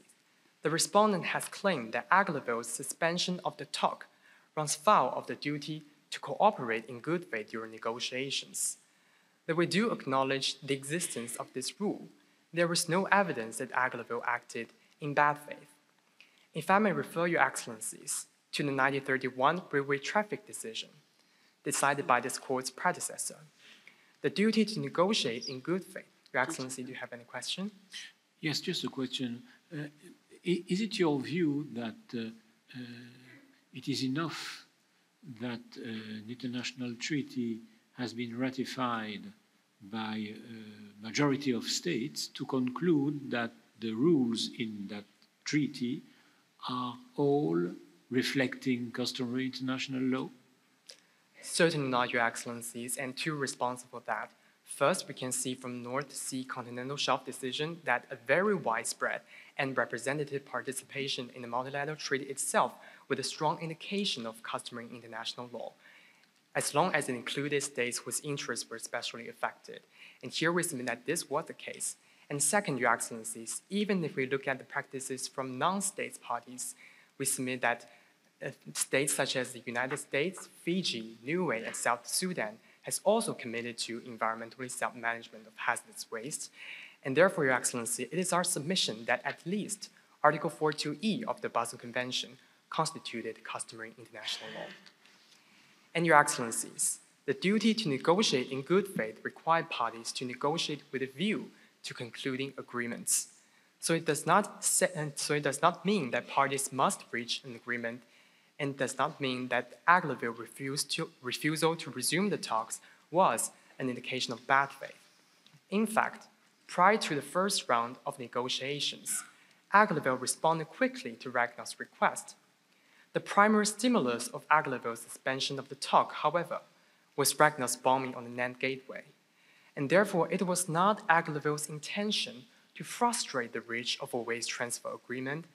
H: the respondent has claimed that Aglaville's suspension of the talk runs foul of the duty to cooperate in good faith during negotiations. That we do acknowledge the existence of this rule, there was no evidence that Aglaville acted in bad faith. If I may refer Your Excellencies to the 1931 railway traffic decision, decided by this court's predecessor, the duty to negotiate in good faith. Your Excellency, do you have any question?
F: Yes, just a question. Is it your view that it is enough that an international treaty has been ratified by a majority of states to conclude that the rules in that treaty are all reflecting customary international law?
H: Certainly not, Your Excellencies, and two responses for that. First, we can see from North Sea Continental Shelf decision that a very widespread and representative participation in the multilateral treaty itself with a strong indication of customary international law, as long as it included states whose interests were especially affected. And here we submit that this was the case. And second, Your Excellencies, even if we look at the practices from non-states parties, we submit that states such as the United States, Fiji, Niue, and South Sudan has also committed to environmentally self-management of hazardous waste. And therefore, Your Excellency, it is our submission that at least Article 42E of the Basel Convention constituted customary international law. And Your Excellencies, the duty to negotiate in good faith required parties to negotiate with a view to concluding agreements. So it does not mean that parties must reach an agreement, and does not mean that Aglaville's refusal to resume the talks was an indication of bad faith. In fact, prior to the first round of negotiations, Aglaville responded quickly to Ragnar's request. The primary stimulus of Aglaville's suspension of the talk, however, was Ragnar's bombing on the Nant Gateway, and therefore it was not Aglaville's intention to frustrate the reach of a waste transfer agreement,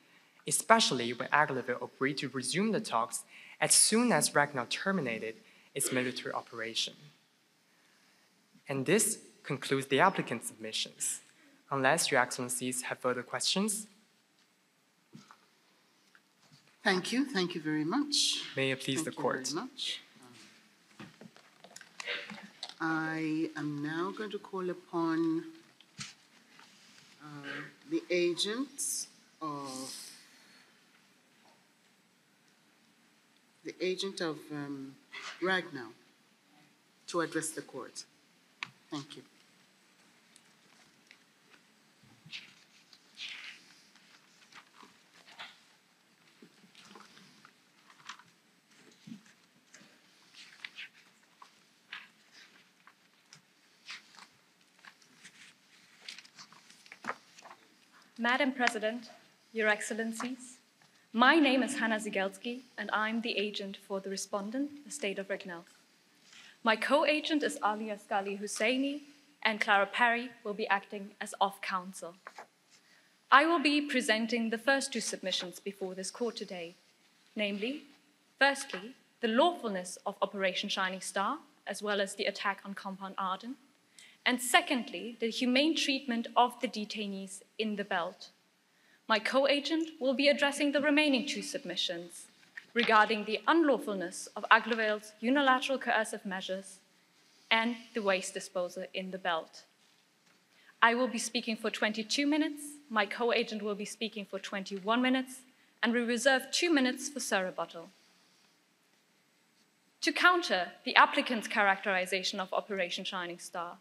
H: especially when Aglaville agreed to resume the talks as soon as Ragnar terminated its military operation. And this concludes the applicant's submissions. Unless Your Excellencies have further questions.
C: Thank you very much.
H: May it please the court.
C: Thank you very much. I am now going to call upon the agent of Ragnar to address the court. Thank you.
I: Madam President, Your Excellencies, my name is Hanna Zigelski, and I'm the agent for the respondent, the State of Ragnell. My co-agent is Alia Scali Husseini, and Clara Perry will be acting as off-counsel. I will be presenting the first two submissions before this court today, namely, firstly, the lawfulness of Operation Shining Star, as well as the attack on Compound Arden, and secondly, the humane treatment of the detainees in the belt. My co-agent will be addressing the remaining two submissions regarding the unlawfulness of Aglaville's unilateral coercive measures and the waste disposal in the belt. I will be speaking for 22 minutes, my co-agent will be speaking for 21 minutes, and we reserve 2 minutes for rebuttal. To counter the applicant's characterization of Operation Shining Star,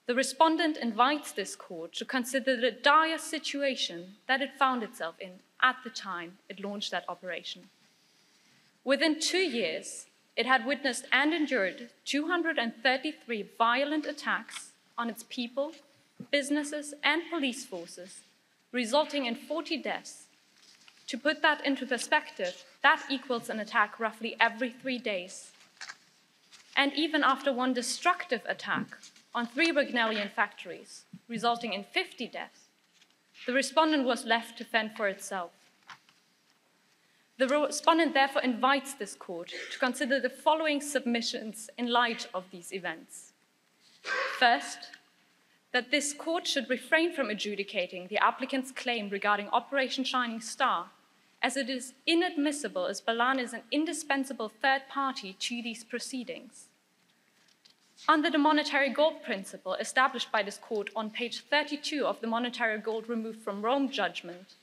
I: the respondent invites this court to consider the dire situation that it found itself in at the time it launched that operation. Within 2 years, it had witnessed and endured 233 violent attacks on its people, businesses, and police forces, resulting in 40 deaths. To put that into perspective, that equals an attack roughly every 3 days. And even after one destructive attack on 3 Wagnerian factories, resulting in 50 deaths, the respondent was left to fend for itself. The respondent therefore invites this court to consider the following submissions in light of these events. First, that this court should refrain from adjudicating the applicant's claim regarding Operation Shining Star, as it is inadmissible as Balan is an indispensable third party to these proceedings. Under the monetary gold principle established by this court on page 32 of the Monetary Gold Removed from Rome judgment,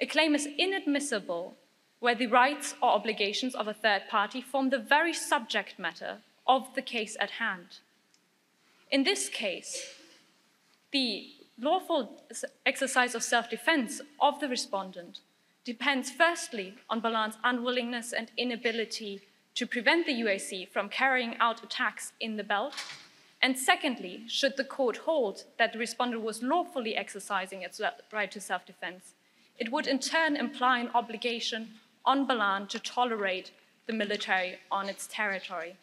I: a claim is inadmissible where the rights or obligations of a third party form the very subject matter of the case at hand. In this case, the lawful exercise of self-defense of the respondent depends firstly on Balan's unwillingness and inability to prevent the UAC from carrying out attacks in the belt, and secondly, should the court hold that the respondent was lawfully exercising its right to self-defense, it would in turn imply an obligation on Balan to tolerate the military on its territory.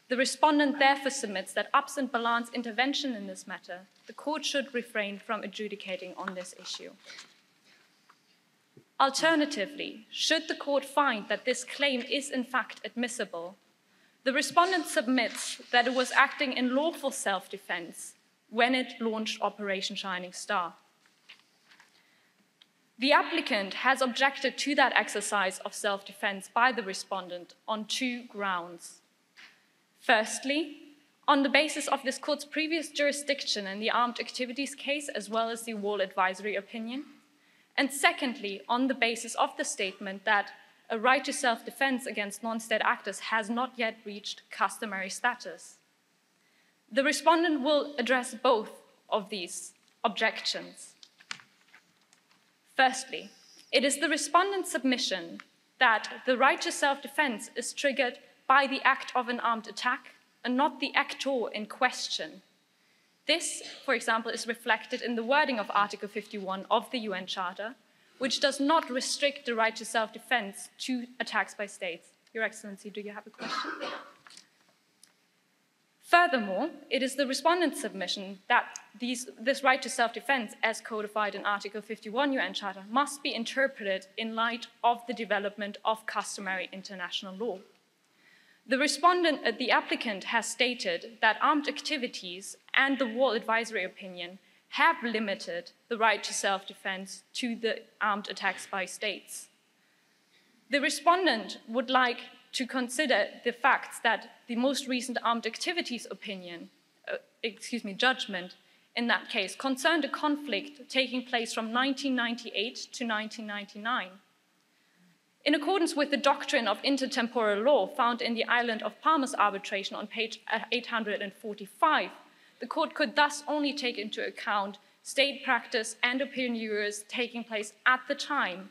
I: The respondent therefore submits that absent Balan's intervention in this matter, the court should refrain from adjudicating on this issue. Alternatively, should the court find that this claim is in fact admissible, the respondent submits that it was acting in lawful self-defense when it launched Operation Shining Star. The applicant has objected to that exercise of self-defense by the respondent on 2 grounds. Firstly, on the basis of this court's previous jurisdiction in the armed activities case, as well as the Wall advisory opinion, and secondly, on the basis of the statement that a right to self-defense against non-state actors has not yet reached customary status. The respondent will address both of these objections. Firstly, it is the respondent's submission that the right to self-defense is triggered by the act of an armed attack and not the actor in question. This, for example, is reflected in the wording of Article 51 of the UN Charter, which does not restrict the right to self-defense to attacks by states. Your Excellency, do you have a question? Furthermore, it is the respondent's submission that this right to self-defense, as codified in Article 51 UN Charter, must be interpreted in light of the development of customary international law. The applicant has stated that armed activities and the Wall advisory opinion have limited the right to self-defense to the armed attacks by states. The respondent would like to consider the facts that the most recent armed activities judgment in that case concerned a conflict taking place from 1998 to 1999. In accordance with the doctrine of intertemporal law found in the Island of Palmas arbitration on page 845, the court could thus only take into account state practice and opinions taking place at the time.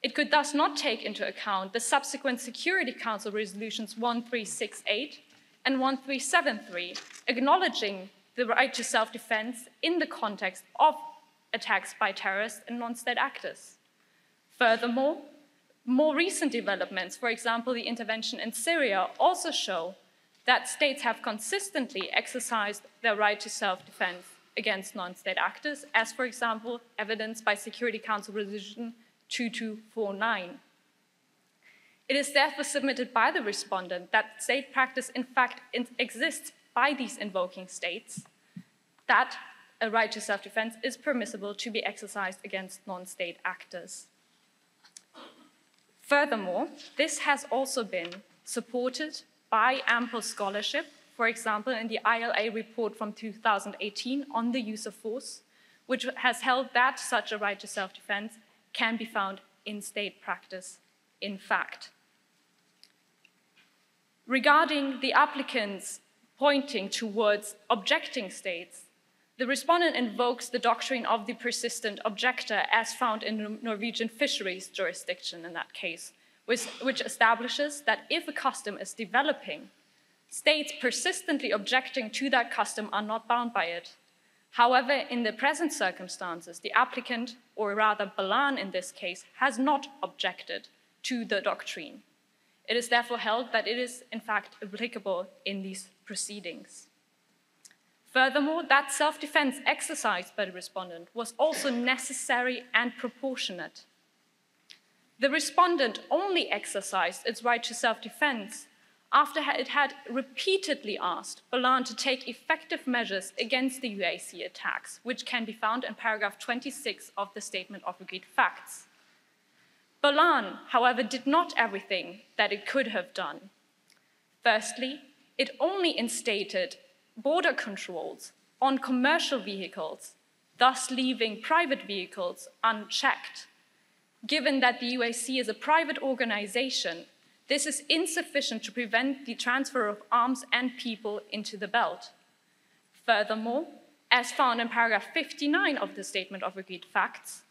I: It could thus not take into account the subsequent Security Council resolutions 1368 and 1373, acknowledging the right to self-defense in the context of attacks by terrorists and non-state actors. Furthermore, more recent developments, for example, the intervention in Syria, also show that states have consistently exercised their right to self-defense against non-state actors, as, for example, evidenced by Security Council Resolution 2249. It is therefore submitted by the respondent that state practice in fact exists by these invoking states, that a right to self-defense is permissible to be exercised against non-state actors. Furthermore, this has also been supported by ample scholarship, for example, in the ILA report from 2018 on the use of force, which has held that such a right to self-defense can be found in state practice, in fact. Regarding the applicants pointing towards objecting states, the respondent invokes the doctrine of the persistent objector as found in the Norwegian fisheries jurisdiction in that case, which establishes that if a custom is developing, states persistently objecting to that custom are not bound by it. However, in the present circumstances, the applicant, or rather Balan in this case, has not objected to the doctrine. It is therefore held that it is in fact applicable in these proceedings. Furthermore, that self-defense exercised by the respondent was also necessary and proportionate. The respondent only exercised its right to self-defense after it had repeatedly asked Balan to take effective measures against the UAC attacks, which can be found in paragraph 26 of the Statement of Agreed Facts. Balan, however, did not everything that it could have done. Firstly, it only instated border controls on commercial vehicles, thus leaving private vehicles unchecked. Given that the UAC is a private organization, this is insufficient to prevent the transfer of arms and people into the belt. Furthermore, as found in paragraph 59 of the Statement of Agreed Facts,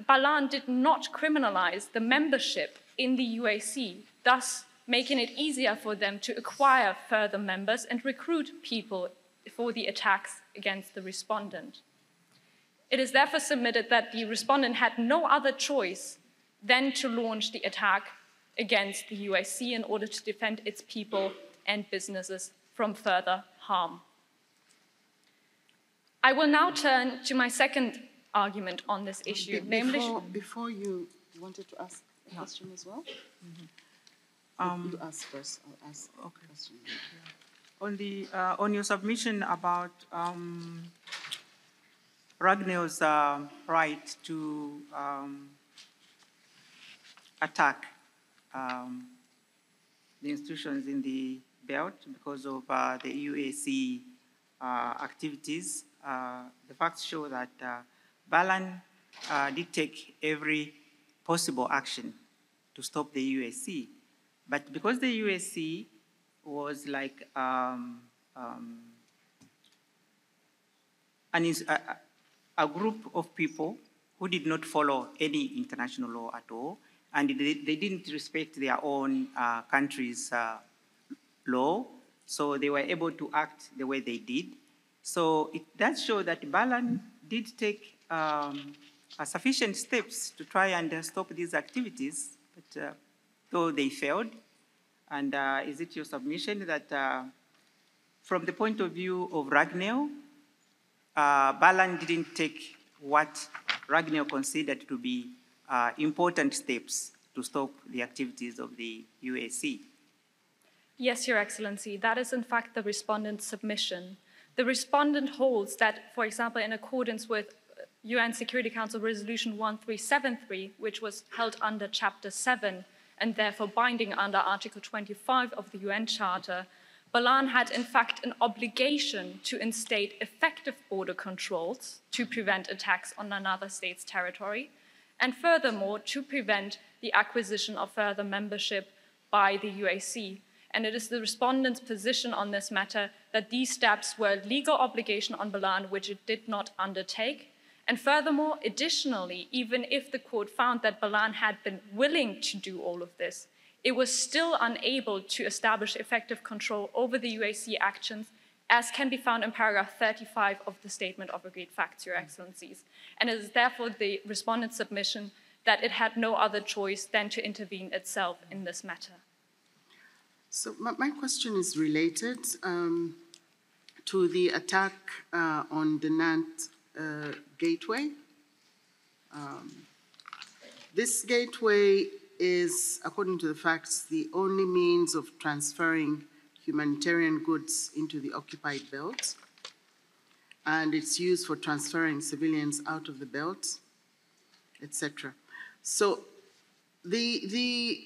I: Balan did not criminalize the membership in the UAC, thus making it easier for them to acquire further members and recruit people for the attacks against the respondent. It is therefore submitted that the respondent had no other choice than to launch the attack against the UAC in order to defend its people and businesses from further harm. I will now turn to my second argument on this issue, namely...
C: Before you wanted to ask a question as well? You ask first, I'll ask a question.
G: On your submission about Ragnell's right to attack the institutions in the belt because of the UAC activities, the facts show that Balan did take every possible action to stop the UAC. But because the UAC was like a group of people who did not follow any international law at all, and they didn't respect their own country's law, so they were able to act the way they did. So it does show that Balan did take sufficient steps to try and stop these activities, but though they failed. And is it your submission that from the point of view of Ragnell, Balan didn't take what Ragnell considered to be important steps to stop the activities of the UAC?
I: Yes, Your Excellency, that is in fact the respondent's submission. The respondent holds that, for example, in accordance with UN Security Council Resolution 1373, which was held under Chapter 7, and therefore binding under Article 25 of the UN Charter, Balan had in fact an obligation to instate effective border controls to prevent attacks on another state's territory, and furthermore to prevent the acquisition of further membership by the UAC. And it is the respondent's position on this matter that these steps were a legal obligation on Balan which it did not undertake. And furthermore, additionally, even if the court found that Balan had been willing to do all of this, it was still unable to establish effective control over the UAC actions, as can be found in paragraph 35 of the Statement of Agreed Facts, Your Excellencies. And it is therefore the respondent's submission that it had no other choice than to intervene itself in this matter.
C: So my question is related to the attack on the Nantes gateway. This gateway is, according to the facts, the only means of transferring humanitarian goods into the occupied belt, and it's used for transferring civilians out of the belt, etc. So the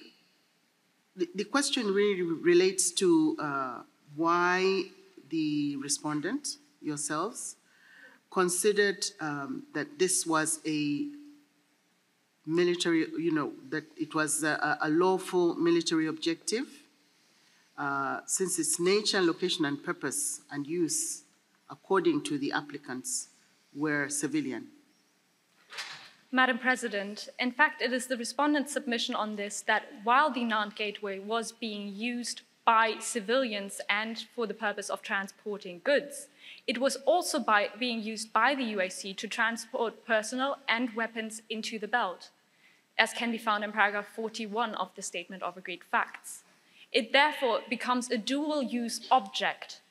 C: question really relates to why the respondent, yourselves, considered that this was a military, that it was a lawful military objective, since its nature, location, and purpose and use, according to the applicants, were civilian.
I: Madam President, in fact, it is the respondent's submission on this that while the Nantes Gateway was being used by civilians and for the purpose of transporting goods, it was also being used by the UAC to transport personnel and weapons into the belt, as can be found in paragraph 41 of the Statement of Agreed Facts. It therefore becomes a dual-use object.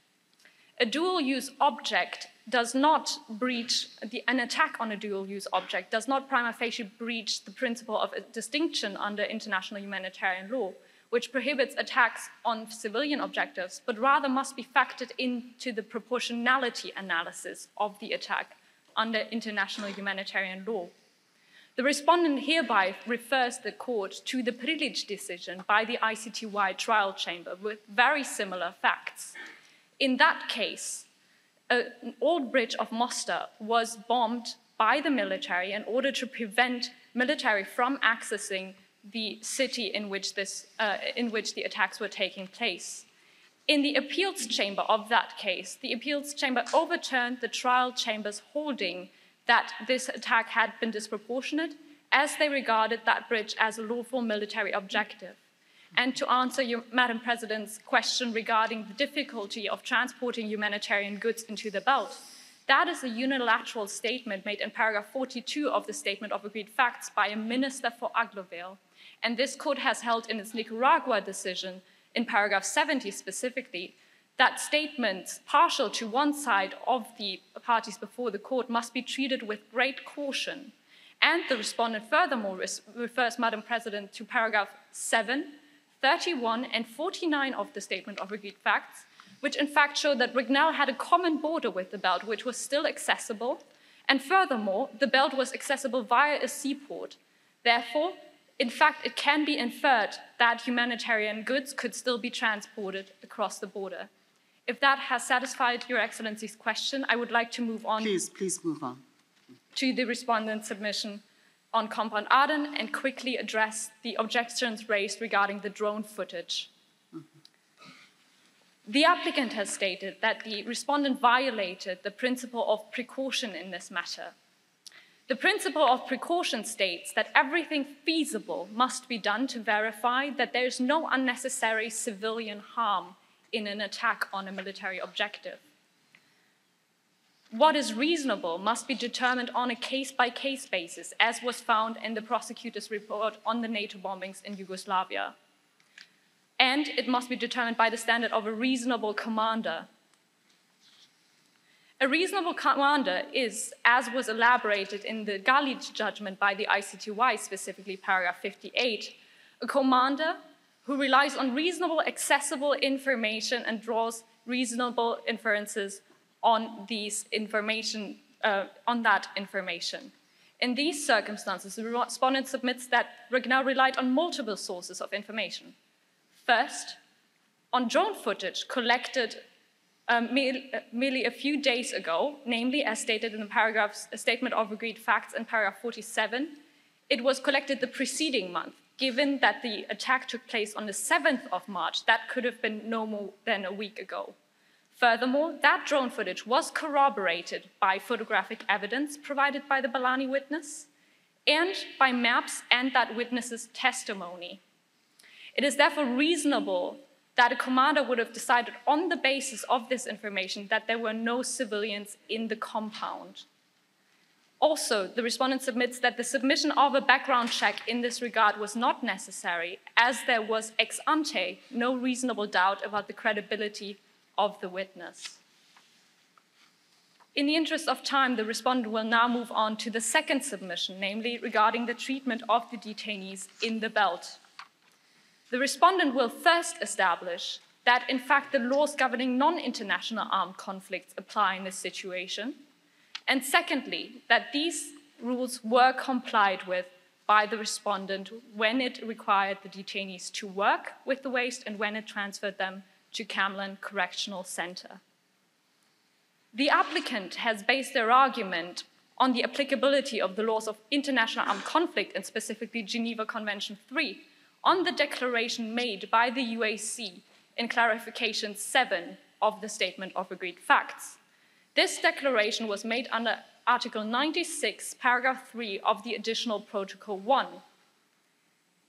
I: A dual-use object does not breach, an attack on a dual-use object does not prima facie breach the principle of a distinction under international humanitarian law, which prohibits attacks on civilian objectives, but rather must be factored into the proportionality analysis of the attack under international humanitarian law. The respondent hereby refers the court to the privilege decision by the ICTY trial chamber with very similar facts. In that case, an old bridge of Mostar was bombed by the military in order to prevent military from accessing the city in which the attacks were taking place. In the appeals chamber of that case, the appeals chamber overturned the trial chamber's holding that this attack had been disproportionate, as they regarded that bridge as a lawful military objective. And to answer Madam President's question regarding the difficulty of transporting humanitarian goods into the belt, that is a unilateral statement made in paragraph 42 of the Statement of Agreed Facts by a minister for Aglovale. And this court has held in its Nicaragua decision, in paragraph 70 specifically, that statements partial to one side of the parties before the court must be treated with great caution. And the respondent furthermore refers, Madam President, to paragraph 7, 31 and 49 of the Statement of Agreed Facts, which in fact show that Rignal had a common border with the belt, which was still accessible. And furthermore, the belt was accessible via a seaport. Therefore, in fact, it can be inferred that humanitarian goods could still be transported across the border. If that has satisfied Your Excellency's question, I would like to move on.
C: Please move on.
I: To the respondent's submission on Compound Arden and quickly address the objections raised regarding the drone footage. The applicant has stated that the respondent violated the principle of precaution in this matter. The principle of precaution states that everything feasible must be done to verify that there is no unnecessary civilian harm in an attack on a military objective. What is reasonable must be determined on a case-by-case basis, as was found in the prosecutor's report on the NATO bombings in Yugoslavia. And it must be determined by the standard of a reasonable commander. A reasonable commander is, as was elaborated in the Galic judgment by the ICTY, specifically paragraph 58, a commander who relies on reasonable, accessible information and draws reasonable inferences on that information. In these circumstances, the respondent submits that Rignal relied on multiple sources of information. First, on drone footage collected merely a few days ago, namely as stated in the paragraph's Statement of Agreed Facts in paragraph 47, it was collected the preceding month. Given that the attack took place on the 7th of March, that could have been no more than a week ago. Furthermore, that drone footage was corroborated by photographic evidence provided by the Balani witness and by maps and that witness's testimony. It is therefore reasonable that a commander would have decided on the basis of this information that there were no civilians in the compound. Also, the respondent submits that the submission of a background check in this regard was not necessary, as there was ex ante no reasonable doubt about the credibility of the witness. In the interest of time, the respondent will now move on to the second submission, namely regarding the treatment of the detainees in the belt. The respondent will first establish that, in fact, the laws governing non-international armed conflicts apply in this situation, and secondly, that these rules were complied with by the respondent when it required the detainees to work with the waste and when it transferred them to Camlan Correctional Center. The applicant has based their argument on the applicability of the laws of international armed conflict, and specifically Geneva Convention 3, on the declaration made by the UAC in clarification 7 of the Statement of Agreed Facts. This declaration was made under Article 96, paragraph 3 of the Additional Protocol 1.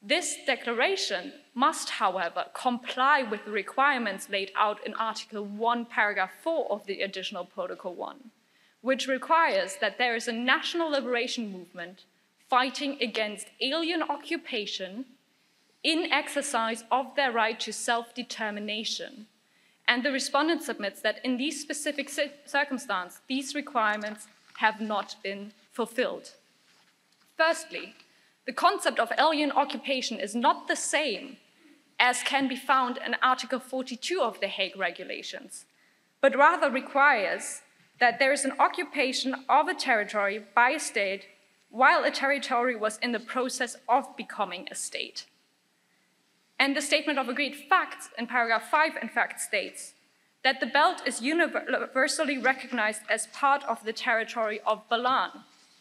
I: This declaration must, however, comply with the requirements laid out in Article 1, paragraph 4 of the Additional Protocol 1, which requires that there is a national liberation movement fighting against alien occupation in exercise of their right to self-determination. And the respondent submits that in these specific circumstances, these requirements have not been fulfilled. Firstly, the concept of alien occupation is not the same as can be found in Article 42 of the Hague Regulations, but rather requires that there is an occupation of a territory by a state while a territory was in the process of becoming a state. And the Statement of Agreed Facts in paragraph 5 in fact states that the belt is universally recognized as part of the territory of Balan.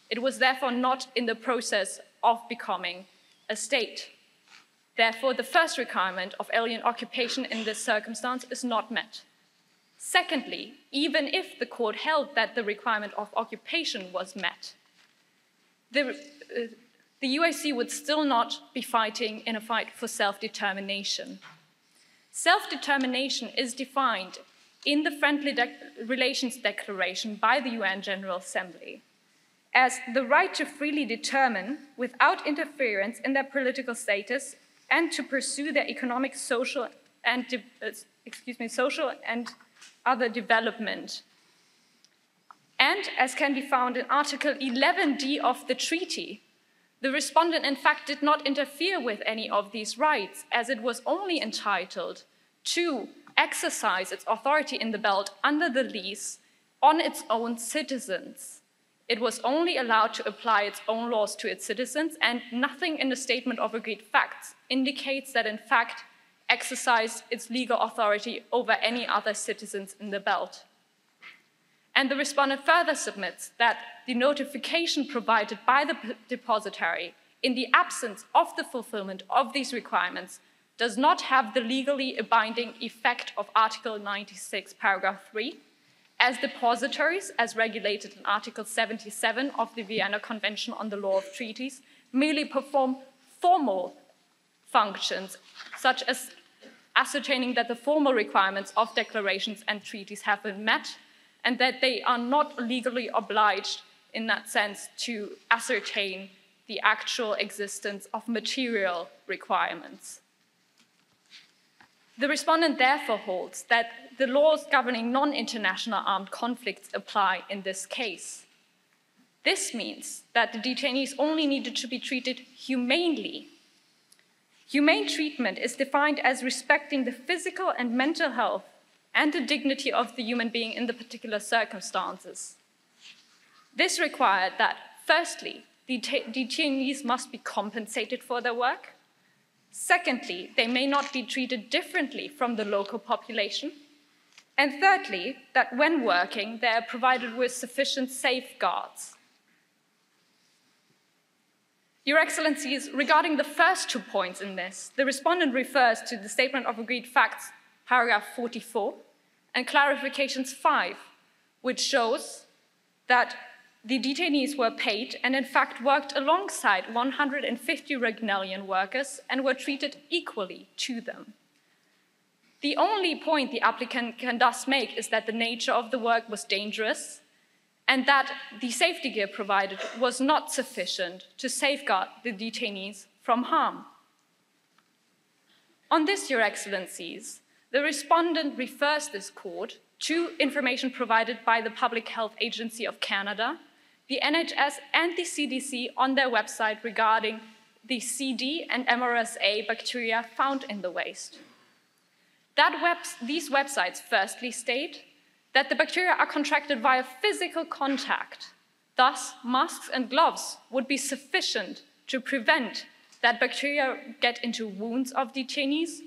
I: It was therefore not in the process of becoming a state. Therefore, the first requirement of alien occupation in this circumstance is not met. Secondly, even if the court held that the requirement of occupation was met, the UAC would still not be fighting in a fight for self-determination. Self-determination is defined in the Friendly Relations Declaration by the UN General Assembly as the right to freely determine without interference in their political status and to pursue their economic, social and other development. And as can be found in Article 11D of the treaty, the respondent in fact did not interfere with any of these rights, as it was only entitled to exercise its authority in the belt under the lease on its own citizens. It was only allowed to apply its own laws to its citizens, and nothing in the Statement of Agreed Facts indicates that in fact exercised its legal authority over any other citizens in the belt. And the respondent further submits that the notification provided by the depositary in the absence of the fulfillment of these requirements does not have the legally binding effect of Article 96, paragraph 3, as depositories, as regulated in Article 77 of the Vienna Convention on the Law of Treaties, merely perform formal functions, such as ascertaining that the formal requirements of declarations and treaties have been met, and that they are not legally obliged in that sense to ascertain the actual existence of material requirements. The respondent therefore holds that the laws governing non-international armed conflicts apply in this case. This means that the detainees only needed to be treated humanely. Humane treatment is defined as respecting the physical and mental health and the dignity of the human being in the particular circumstances. This required that, firstly, detainees must be compensated for their work. Secondly, they may not be treated differently from the local population. And thirdly, that when working, they are provided with sufficient safeguards. Your Excellencies, regarding the first 2 points in this, the respondent refers to the Statement of Agreed Facts, paragraph 44, and clarifications 5, which shows that the detainees were paid and in fact worked alongside 150 Ragnellian workers and were treated equally to them. The only point the applicant can thus make is that the nature of the work was dangerous and that the safety gear provided was not sufficient to safeguard the detainees from harm. On this, Your Excellencies, the respondent refers this court to information provided by the Public Health Agency of Canada, the NHS and the CDC on their website regarding the CD and MRSA bacteria found in the waste. These websites firstly state that the bacteria are contracted via physical contact. Thus, masks and gloves would be sufficient to prevent that bacteria get into wounds of detainees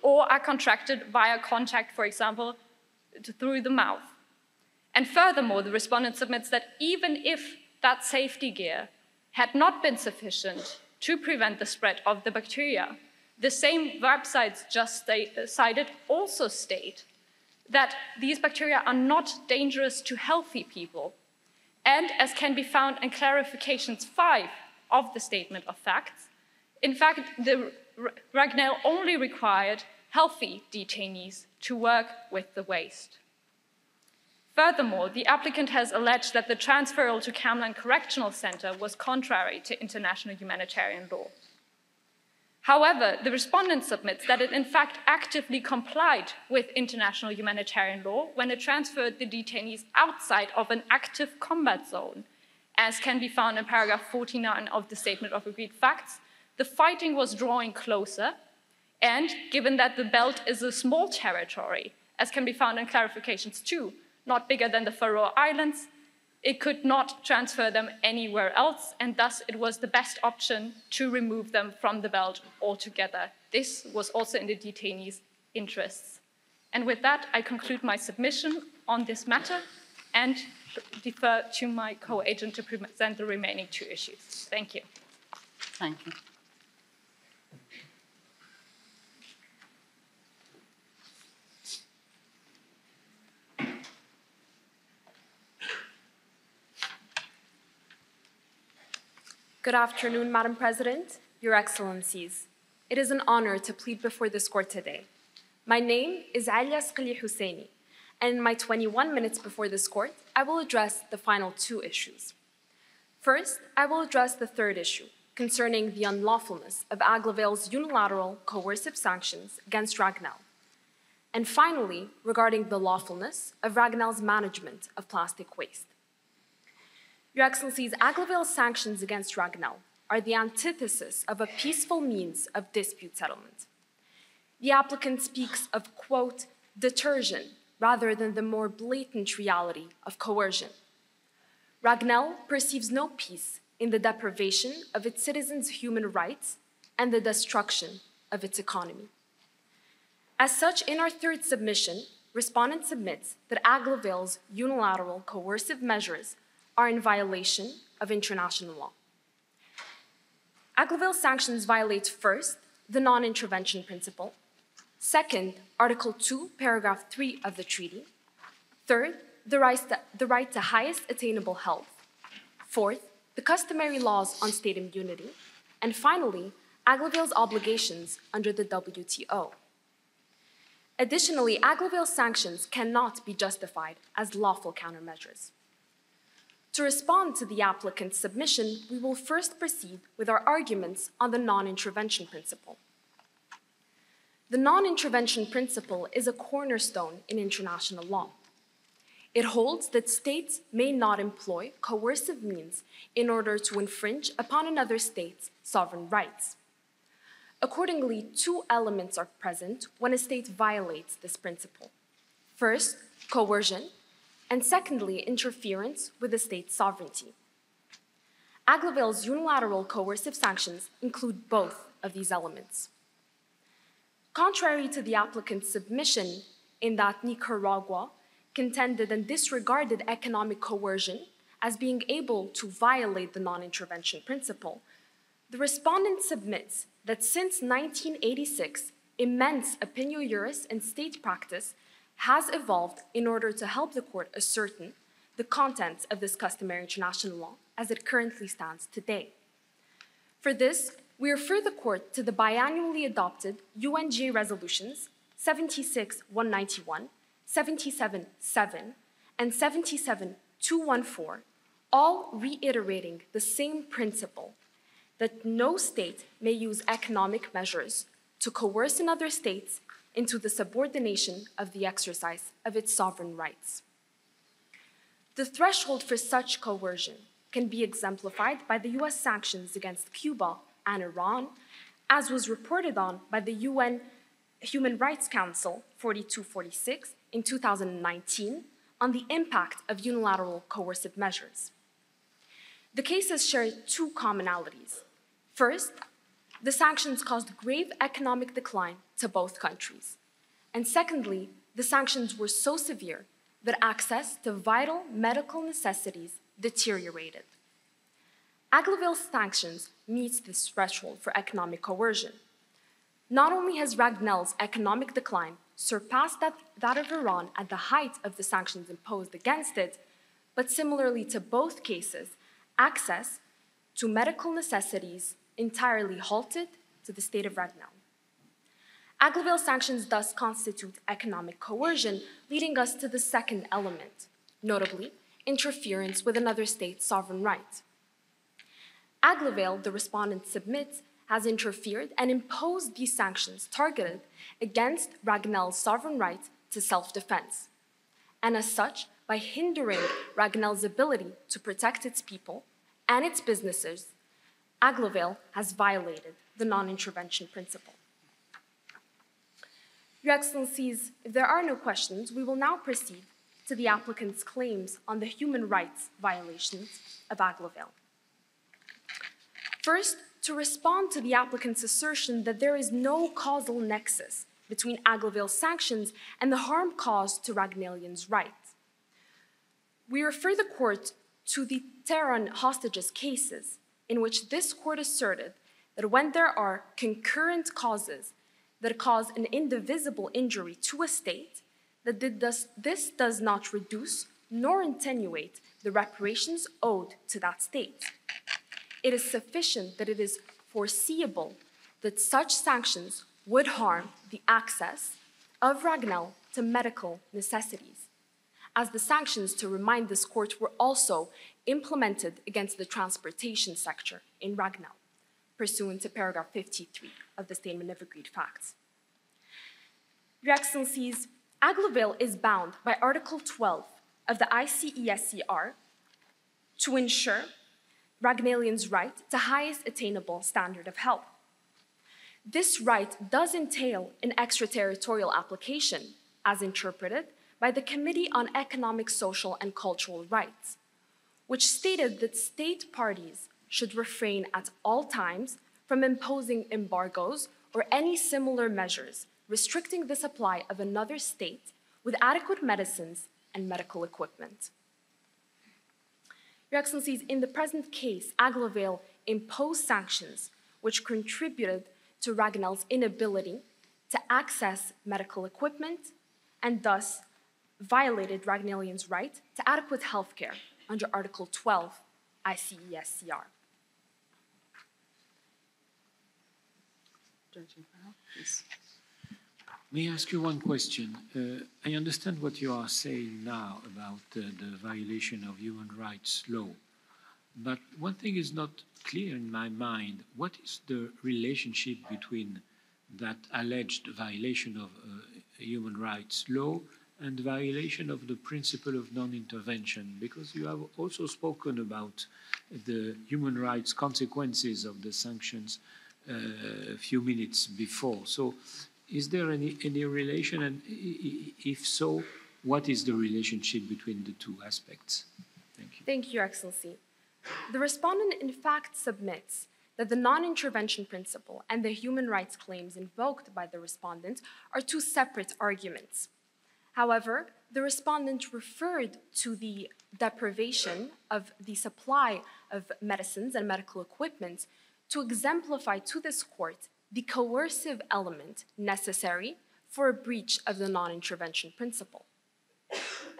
I: or are contracted via contact, for example, through the mouth. And furthermore, the respondent submits that even if that safety gear had not been sufficient to prevent the spread of the bacteria, the same websites just cited also state that these bacteria are not dangerous to healthy people And as can be found in clarifications 5 of the Statement of Facts, in fact, the Ragnell only required healthy detainees to work with the waste. Furthermore, the applicant has alleged that the transfer to Camland Correctional Center was contrary to international humanitarian law. However, the respondent submits that it in fact actively complied with international humanitarian law when it transferred the detainees outside of an active combat zone. As can be found in paragraph 49 of the Statement of Agreed Facts, the fighting was drawing closer, and given that the belt is a small territory, as can be found in clarifications 2, not bigger than the Faroe Islands, it could not transfer them anywhere else, and thus it was the best option to remove them from the belt altogether. This was also in the detainees' interests. And with that, I conclude my submission on this matter and defer to my co-agent to present the remaining 2 issues. Thank you.
C: Thank you.
J: Good afternoon, Madam President, Your Excellencies. It is an honor to plead before this court today. My name is Alias Qali Husseini, and in my 21 minutes before this court, I will address the final 2 issues. First, I will address the 3rd issue, concerning the unlawfulness of Aglovale's unilateral coercive sanctions against Ragnell. And finally, regarding the lawfulness of Ragnell's management of plastic waste. Your Excellencies, Aglovale's sanctions against Ragnell are the antithesis of a peaceful means of dispute settlement. The applicant speaks of, quote, detersion, rather than the more blatant reality of coercion. Ragnell perceives no peace in the deprivation of its citizens' human rights and the destruction of its economy. As such, in our 3rd submission, respondent submits that Aglovale's unilateral coercive measures are in violation of international law. Aglovale sanctions violate, first, the non-intervention principle, second, Article 2, Paragraph 3 of the treaty, third, the right to highest attainable health, fourth, the customary laws on state immunity, and finally, Aglovale's obligations under the WTO. Additionally, Aglovale's sanctions cannot be justified as lawful countermeasures. To respond to the applicant's submission, we will first proceed with our arguments on the non-intervention principle. The non-intervention principle is a cornerstone in international law. It holds that states may not employ coercive means in order to infringe upon another state's sovereign rights. Accordingly, 2 elements are present when a state violates this principle. First, coercion, and secondly, interference with the state's sovereignty. Aglovale's unilateral coercive sanctions include both of these elements. Contrary to the applicant's submission in that Nicaragua contended and disregarded economic coercion as being able to violate the non-intervention principle, the respondent submits that since 1986, immense opinio juris and state practice has evolved in order to help the court ascertain the contents of this customary international law as it currently stands today. For this, we refer the court to the biannually adopted UNGA resolutions 76-191, 77-7, and 77-214, all reiterating the same principle that no state may use economic measures to coerce another state into the subordination of the exercise of its sovereign rights. The threshold for such coercion can be exemplified by the US sanctions against Cuba and Iran, as was reported on by the UN Human Rights Council 4246 in 2019 on the impact of unilateral coercive measures. The cases share 2 commonalities. First, the sanctions caused grave economic decline to both countries. And secondly, the sanctions were so severe that access to vital medical necessities deteriorated. Aglovale's sanctions meets this threshold for economic coercion. Not only has Ragnell's economic decline surpassed that of Iran at the height of the sanctions imposed against it, but similarly to both cases, access to medical necessities entirely halted to the state of Ragnell. Aglovale sanctions thus constitute economic coercion, leading us to the second element, notably interference with another state's sovereign right. Aglovale, the respondent submits, has interfered and imposed these sanctions targeted against Ragnell's sovereign right to self-defense, and as such, by hindering Ragnell's ability to protect its people and its businesses, Aglovale has violated the non-intervention principle. Your Excellencies, if there are no questions, we will now proceed to the applicant's claims on the human rights violations of Aglovale. First, to respond to the applicant's assertion that there is no causal nexus between Aglovale's sanctions and the harm caused to Ragnellians' rights. We refer the court to the Tehran hostages cases, in which this court asserted that when there are concurrent causes that cause an indivisible injury to a state, that this does not reduce nor attenuate the reparations owed to that state. It is sufficient that it is foreseeable that such sanctions would harm the access of Ragnell to medical necessities, as the sanctions, to remind this court, were also implemented against the transportation sector in Ragnell, pursuant to paragraph 53 of the Statement of Agreed Facts. Your Excellencies, Aglovale is bound by Article 12 of the ICESCR to ensure Ragnellians' right to highest attainable standard of health. This right does entail an extraterritorial application, as interpreted by the Committee on Economic, Social, and Cultural Rights, which stated that state parties should refrain at all times from imposing embargoes or any similar measures restricting the supply of another state with adequate medicines and medical equipment. Your Excellencies, in the present case, Aglovale imposed sanctions which contributed to Ragnell's inability to access medical equipment and thus violated Ragnellians' right to adequate health care under Article 12 ICESCR.
C: Please.
F: May I ask you one question? I understand what you are saying now about the violation of human rights law, but one thing is not clear in my mind. What is the relationship between that alleged violation of human rights law and violation of the principle of non-intervention? Because you have also spoken about the human rights consequences of the sanctions a few minutes before. So is there any relation, and if so, what is the relationship between the two aspects? Thank you.
J: Thank you, Your Excellency. The respondent in fact submits that the non-intervention principle and the human rights claims invoked by the respondent are two separate arguments. However, the respondent referred to the deprivation of the supply of medicines and medical equipment to exemplify to this court the coercive element necessary for a breach of the non-intervention principle.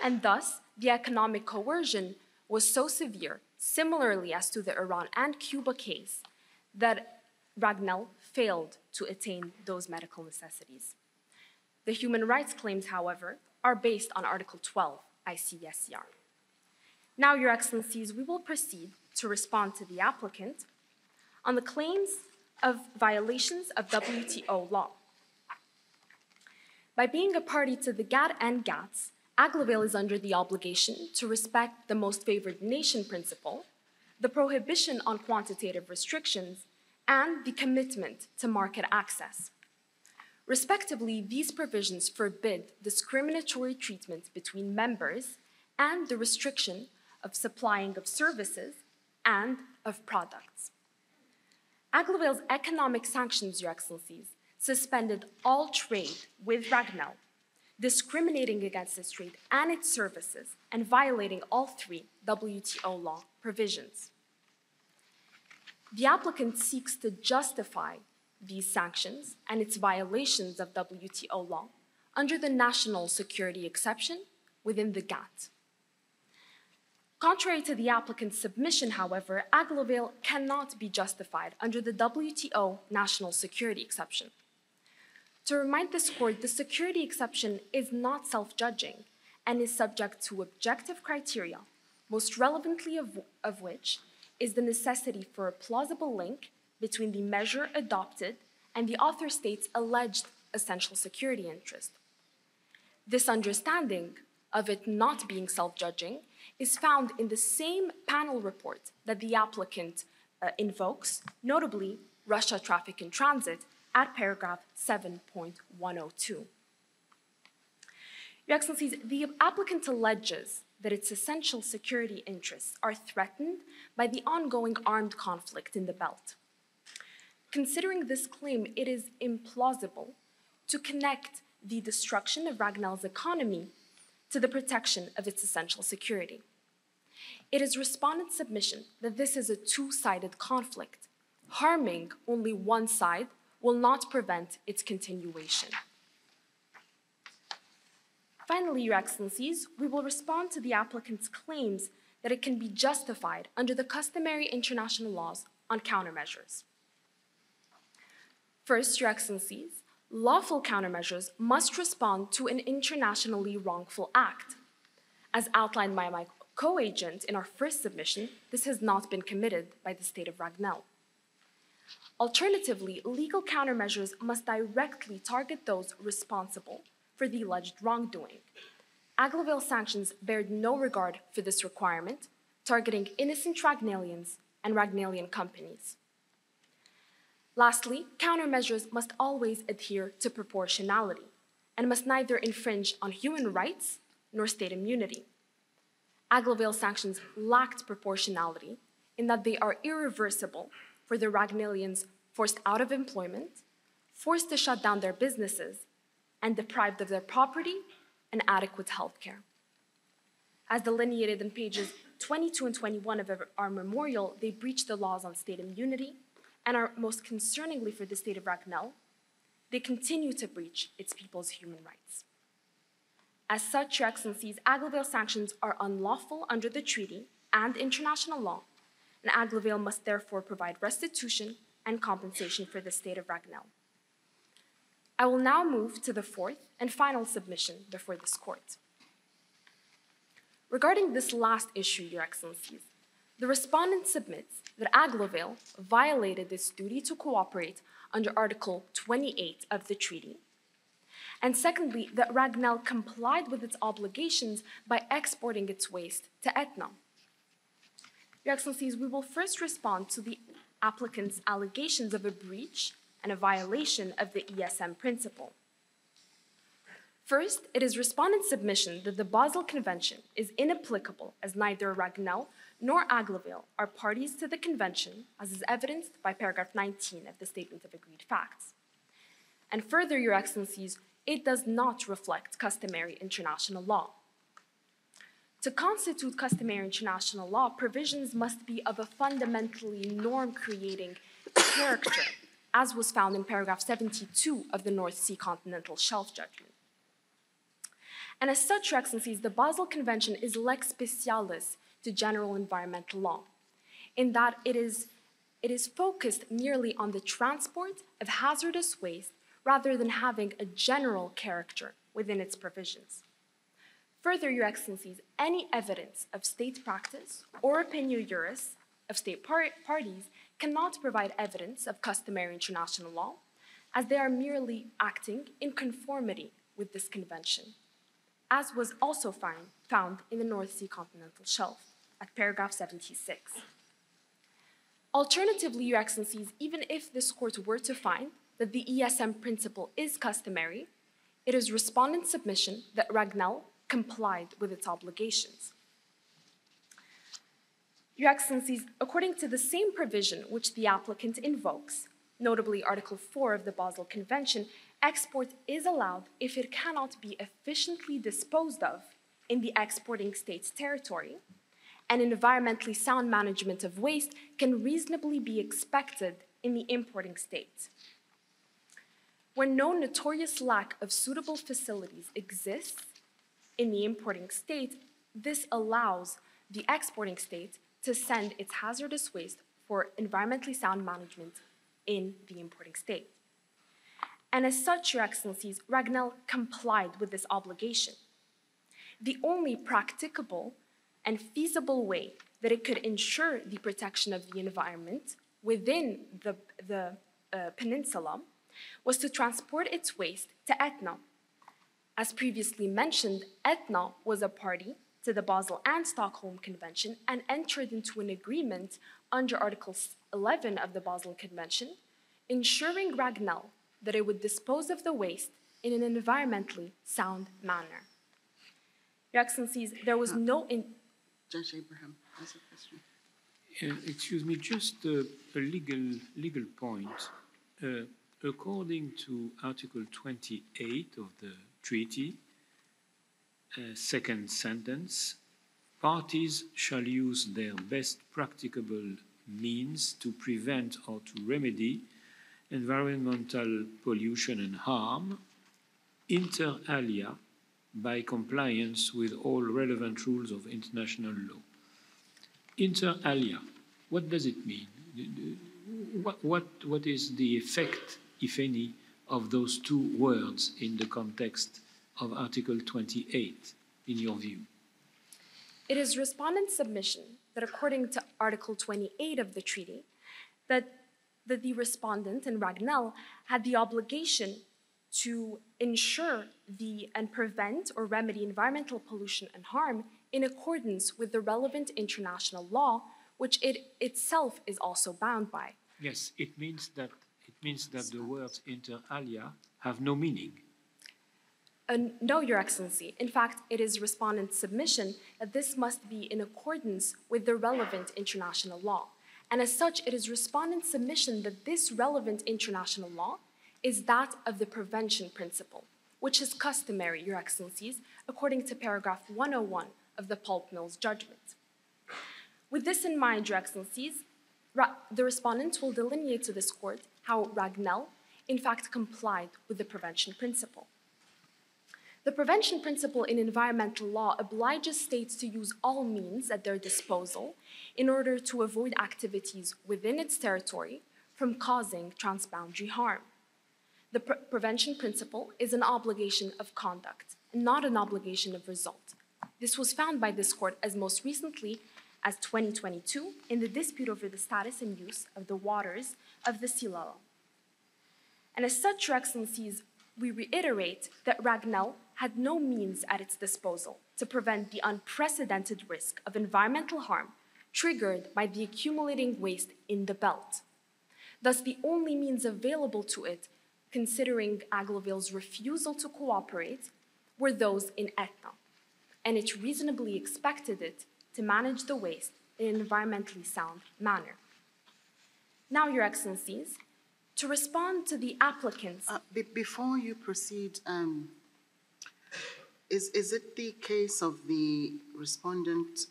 J: And thus, the economic coercion was so severe, similarly as to the Iran and Cuba case, that Ragnell failed to attain those medical necessities. The human rights claims, however, are based on Article 12 ICESCR. Now, Your Excellencies, we will proceed to respond to the applicant on the claims of violations of WTO law. By being a party to the GATT and GATS, Aglovale is under the obligation to respect the most favored nation principle, the prohibition on quantitative restrictions, and the commitment to market access. Respectively, these provisions forbid discriminatory treatment between members and the restriction of supplying of services and of products. Aglovale's economic sanctions, Your Excellencies, suspended all trade with Ragnell, discriminating against its trade and its services, and violating all three WTO law provisions. The applicant seeks to justify these sanctions and its violations of WTO law under the national security exception within the GATT. Contrary to the applicant's submission, however, Aglovale cannot be justified under the WTO national security exception. To remind this court, the security exception is not self-judging and is subject to objective criteria, most relevantly of which is the necessity for a plausible link between the measure adopted and the author state's alleged essential security interest. This understanding of it not being self-judging is found in the same panel report that the applicant invokes, notably Russia Traffic in Transit, at paragraph 7.102. Your Excellencies, the applicant alleges that its essential security interests are threatened by the ongoing armed conflict in the belt. Considering this claim, it is implausible to connect the destruction of Ragnell's economy to the protection of its essential security. It is respondent's submission that this is a two-sided conflict. Harming only one side will not prevent its continuation. Finally, Your Excellencies, we will respond to the applicant's claims that it can be justified under the customary international laws on countermeasures. First, Your Excellencies, lawful countermeasures must respond to an internationally wrongful act. As outlined by my co-agent in our first submission, this has not been committed by the state of Ragnell. Alternatively, legal countermeasures must directly target those responsible for the alleged wrongdoing. Aglovale sanctions bared no regard for this requirement, targeting innocent Ragnellians and Ragnellian companies. Lastly, countermeasures must always adhere to proportionality and must neither infringe on human rights nor state immunity. Aglovale sanctions lacked proportionality in that they are irreversible for the Ragnellians forced out of employment, forced to shut down their businesses, and deprived of their property and adequate health care. As delineated in pages 22 and 21 of our memorial, they breach the laws on state immunity and are, most concerningly for the state of Ragnell, they continue to breach its people's human rights. As such, Your Excellencies, Aglovale sanctions are unlawful under the treaty and international law, and Aglovale must therefore provide restitution and compensation for the state of Ragnell. I will now move to the fourth and final submission before this court. Regarding this last issue, Your Excellencies, the respondent submits that Aglovale violated its duty to cooperate under Article 28 of the treaty, and secondly, that Ragnell complied with its obligations by exporting its waste to Etna. Your Excellencies, we will first respond to the applicant's allegations of a breach and a violation of the ESM principle. First, it is respondent's submission that the Basel Convention is inapplicable as neither Ragnell nor Aglovale are parties to the convention, as is evidenced by paragraph 19 of the Statement of Agreed Facts. And further, Your Excellencies, it does not reflect customary international law. To constitute customary international law, provisions must be of a fundamentally norm-creating character, as was found in paragraph 72 of the North Sea Continental Shelf Judgment. And as such, Your Excellencies, the Basel Convention is lex specialis to general environmental law, in that it is focused merely on the transport of hazardous waste rather than having a general character within its provisions. Further, Your Excellencies, any evidence of state practice or opinio juris of state parties cannot provide evidence of customary international law, as they are merely acting in conformity with this convention, as was also found in the North Sea Continental Shelf at paragraph 76. Alternatively, Your Excellencies, even if this court were to find that the ESM principle is customary, it is respondent's submission that Ragnell complied with its obligations. Your Excellencies, according to the same provision which the applicant invokes, notably Article 4 of the Basel Convention, export is allowed if it cannot be efficiently disposed of in the exporting state's territory, and an environmentally sound management of waste can reasonably be expected in the importing state. When no notorious lack of suitable facilities exists in the importing state, this allows the exporting state to send its hazardous waste for environmentally sound management in the importing state. And as such, Your Excellencies, Ragnell complied with this obligation. The only practicable and feasible way that it could ensure the protection of the environment within the peninsula was to transport its waste to Etna. As previously mentioned, Etna was a party to the Basel and Stockholm Convention and entered into an agreement under Article 11 of the Basel Convention, ensuring Ragnell that it would dispose of the waste in an environmentally sound manner. Your Excellencies, there was no...
C: Judge Abraham has a question.
F: Excuse me, just a legal point. According to Article 28 of the treaty, second sentence, parties shall use their best practicable means to prevent or to remedy environmental pollution and harm, inter alia, by compliance with all relevant rules of international law. Inter alia, what does it mean? What is the effect, if any, of those two words in the context of Article 28, in your view?
J: It is respondent's submission that according to Article 28 of the treaty, that the respondent and Ragnell had the obligation to ensure and prevent or remedy environmental pollution and harm in accordance with the relevant international law, which it itself is also bound by.
F: Yes, it means that the words inter alia have no meaning.
J: No, Your Excellency. In fact, it is respondent's submission that this must be in accordance with the relevant international law. And as such, it is respondent's submission that this relevant international law is that of the prevention principle, which is customary, Your Excellencies, according to paragraph 101 of the Pulp Mills judgment. With this in mind, Your Excellencies, the respondent will delineate to this court how Ragnell, in fact, complied with the prevention principle. The prevention principle in environmental law obliges states to use all means at their disposal in order to avoid activities within its territory from causing transboundary harm. The prevention principle is an obligation of conduct, not an obligation of result. This was found by this court as most recently as 2022 in the dispute over the status and use of the waters of the Silala. And as such, Your Excellencies, we reiterate that Ragnell had no means at its disposal to prevent the unprecedented risk of environmental harm triggered by the accumulating waste in the belt. Thus, the only means available to it, considering Aglovale's refusal to cooperate, were those in Etna, and it reasonably expected it to manage the waste in an environmentally sound manner. Now, Your Excellencies, to respond to the applicants...
C: Before you proceed, is it the case of the respondent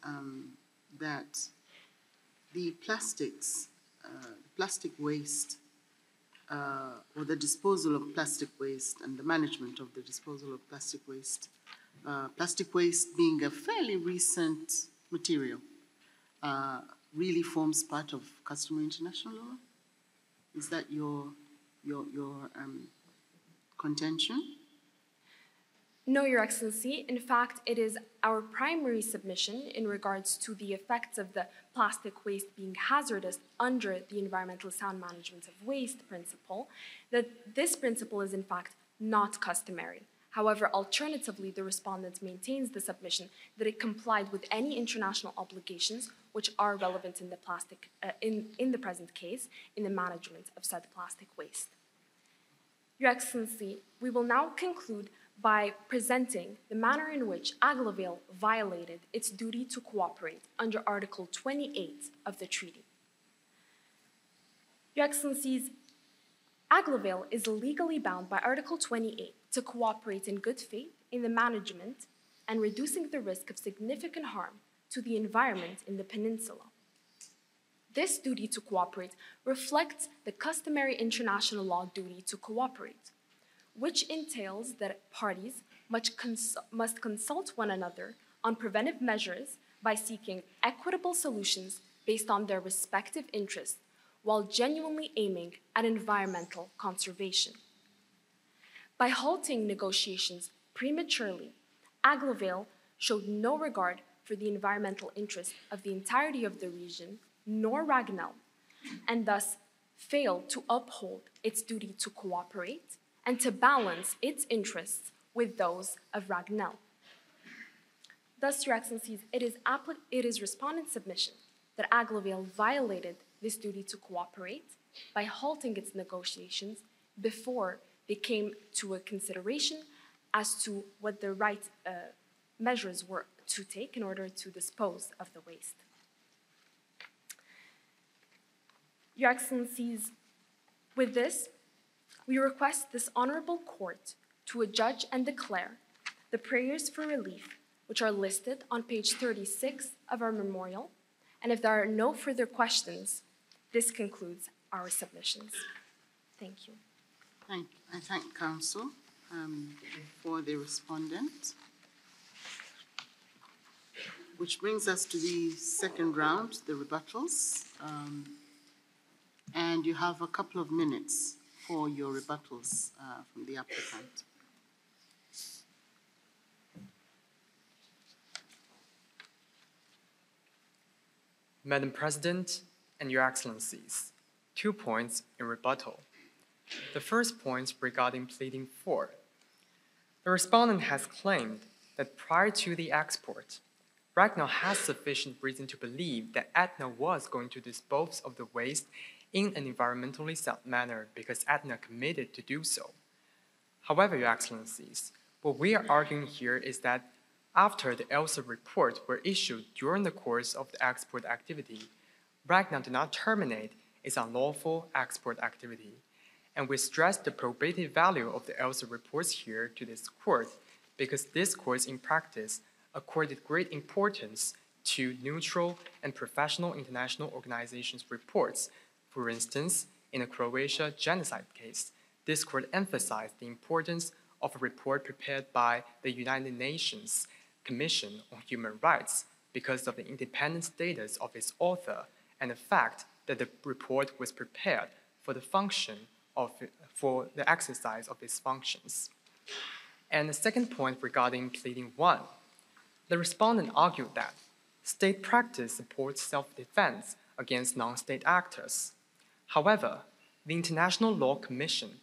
C: that the plastic waste or the disposal of plastic waste and the management of the disposal of plastic waste being a fairly recent material, really forms part of customary international law? Is that your contention?
J: No, Your Excellency. In fact, it is our primary submission in regards to the effects of the plastic waste being hazardous under the environmental sound management of waste principle, that this principle is in fact not customary. However, alternatively, the respondent maintains the submission that it complied with any international obligations which are relevant in the present case in the management of said plastic waste. Your Excellency, we will now conclude by presenting the manner in which Aglovale violated its duty to cooperate under Article 28 of the treaty. Your Excellencies, Aglovale is legally bound by Article 28 to cooperate in good faith in the management and reducing the risk of significant harm to the environment in the peninsula. This duty to cooperate reflects the customary international law duty to cooperate, which entails that parties must consult one another on preventive measures by seeking equitable solutions based on their respective interests while genuinely aiming at environmental conservation. By halting negotiations prematurely, Aglovale showed no regard for the environmental interests of the entirety of the region, nor Ragnell, and thus failed to uphold its duty to cooperate and to balance its interests with those of Ragnell. Thus, Your Excellencies, it is respondent's submission that Aglovale violated this duty to cooperate by halting its negotiations before they came to a consideration as to what the right measures were to take in order to dispose of the waste. Your Excellencies, with this, we request this honorable court to adjudge and declare the prayers for relief, which are listed on page 36 of our memorial. And if there are no further questions, this concludes our submissions. Thank you.
C: I thank counsel for the respondent. Which brings us to the second round, the rebuttals. And you have a couple of minutes for your rebuttals from the applicant.
H: Madam President and Your Excellencies, 2 points in rebuttal. The first point regarding pleading 4. The respondent has claimed that prior to the export, Ragnell has sufficient reason to believe that Aetna was going to dispose of the waste in an environmentally sound manner because Aetna committed to do so. However, Your Excellencies, what we are arguing here is that after the ELSA report were issued during the course of the export activity, Ragnell did not terminate its unlawful export activity. And we stress the probative value of the ELSA reports here to this court because this court in practice accorded great importance to neutral and professional international organizations' reports. For instance, in the Croatia genocide case, this court emphasized the importance of a report prepared by the United Nations Commission on Human Rights because of the independent status of its author and the fact that the report was prepared for the exercise of its functions. And the second point regarding pleading 1, the respondent argued that state practice supports self-defense against non-state actors. However, the International Law Commission,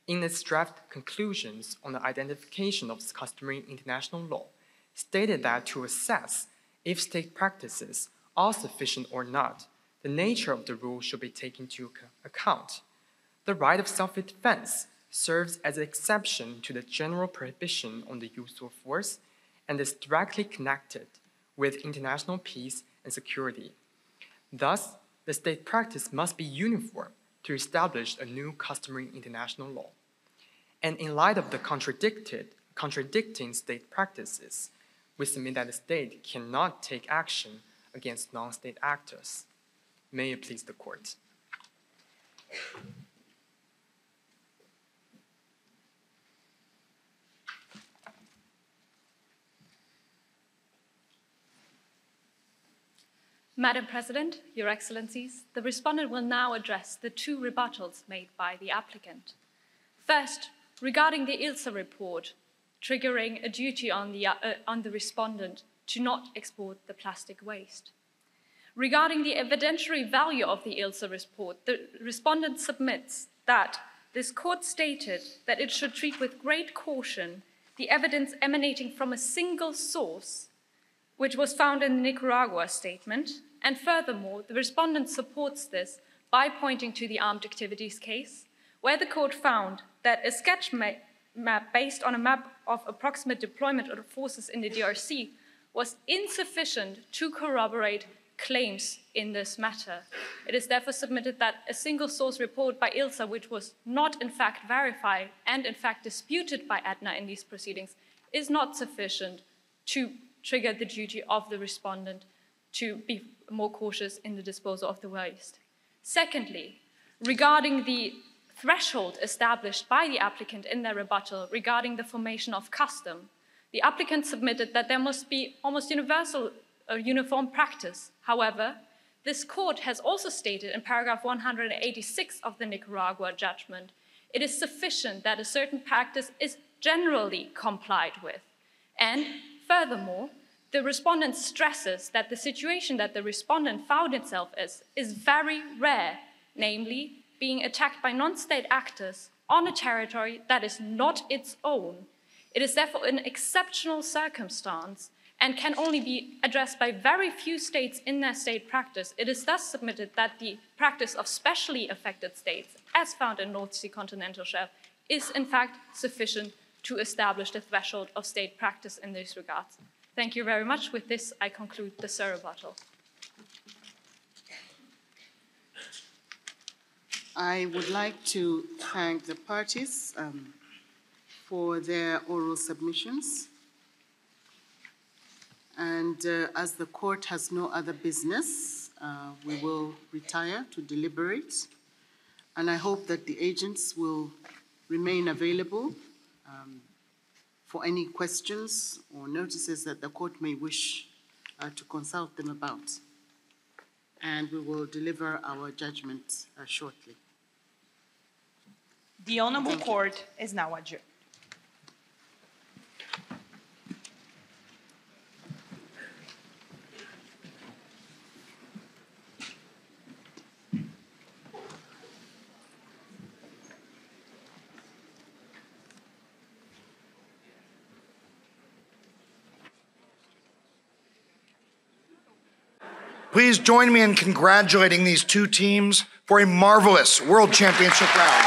H: in its draft conclusions on the identification of customary international law, stated that to assess if state practices are sufficient or not, the nature of the rule should be taken into account. The right of self-defense serves as an exception to the general prohibition on the use of force and is directly connected with international peace and security. Thus, the state practice must be uniform to establish a new customary international law. And in light of the contradicting state practices, we submit that the state cannot take action against non-state actors. May it please the court.
I: Madam President, Your Excellencies, the respondent will now address the 2 rebuttals made by the applicant. First, regarding the ILSA report, triggering a duty on the respondent to not export the plastic waste. Regarding the evidentiary value of the ILSA report, the respondent submits that this court stated that it should treat with great caution the evidence emanating from a single source, which was found in the Nicaragua statement, and furthermore, the respondent supports this by pointing to the armed activities case, where the court found that a sketch map based on a map of approximate deployment of forces in the DRC was insufficient to corroborate claims in this matter. It is therefore submitted that a single source report by ILSA, which was not in fact verified and in fact disputed by Aetna in these proceedings, is not sufficient to trigger the duty of the respondent to be more cautious in the disposal of the waste. Secondly, regarding the threshold established by the applicant in their rebuttal regarding the formation of custom, the applicant submitted that there must be almost universal a uniform practice. However, this court has also stated in paragraph 186 of the Nicaragua judgment, it is sufficient that a certain practice is generally complied with. And furthermore, the respondent stresses that the situation that the respondent found itself is very rare, namely being attacked by non-state actors on a territory that is not its own. It is therefore an exceptional circumstance and can only be addressed by very few states in their state practice. It is thus submitted that the practice of specially affected states, as found in North Sea continental shelf, is in fact sufficient to establish the threshold of state practice in these regards. Thank you very much. With this, I conclude the rebuttal.
C: I would like to thank the parties for their oral submissions. And as the court has no other business, we will retire to deliberate. And I hope that the agents will remain available for any questions or notices that the court may wish to consult them about. And we will deliver our judgment shortly.
B: The Honorable Court is now adjourned.
A: Please join me in congratulating these two teams for a marvelous World Championship round.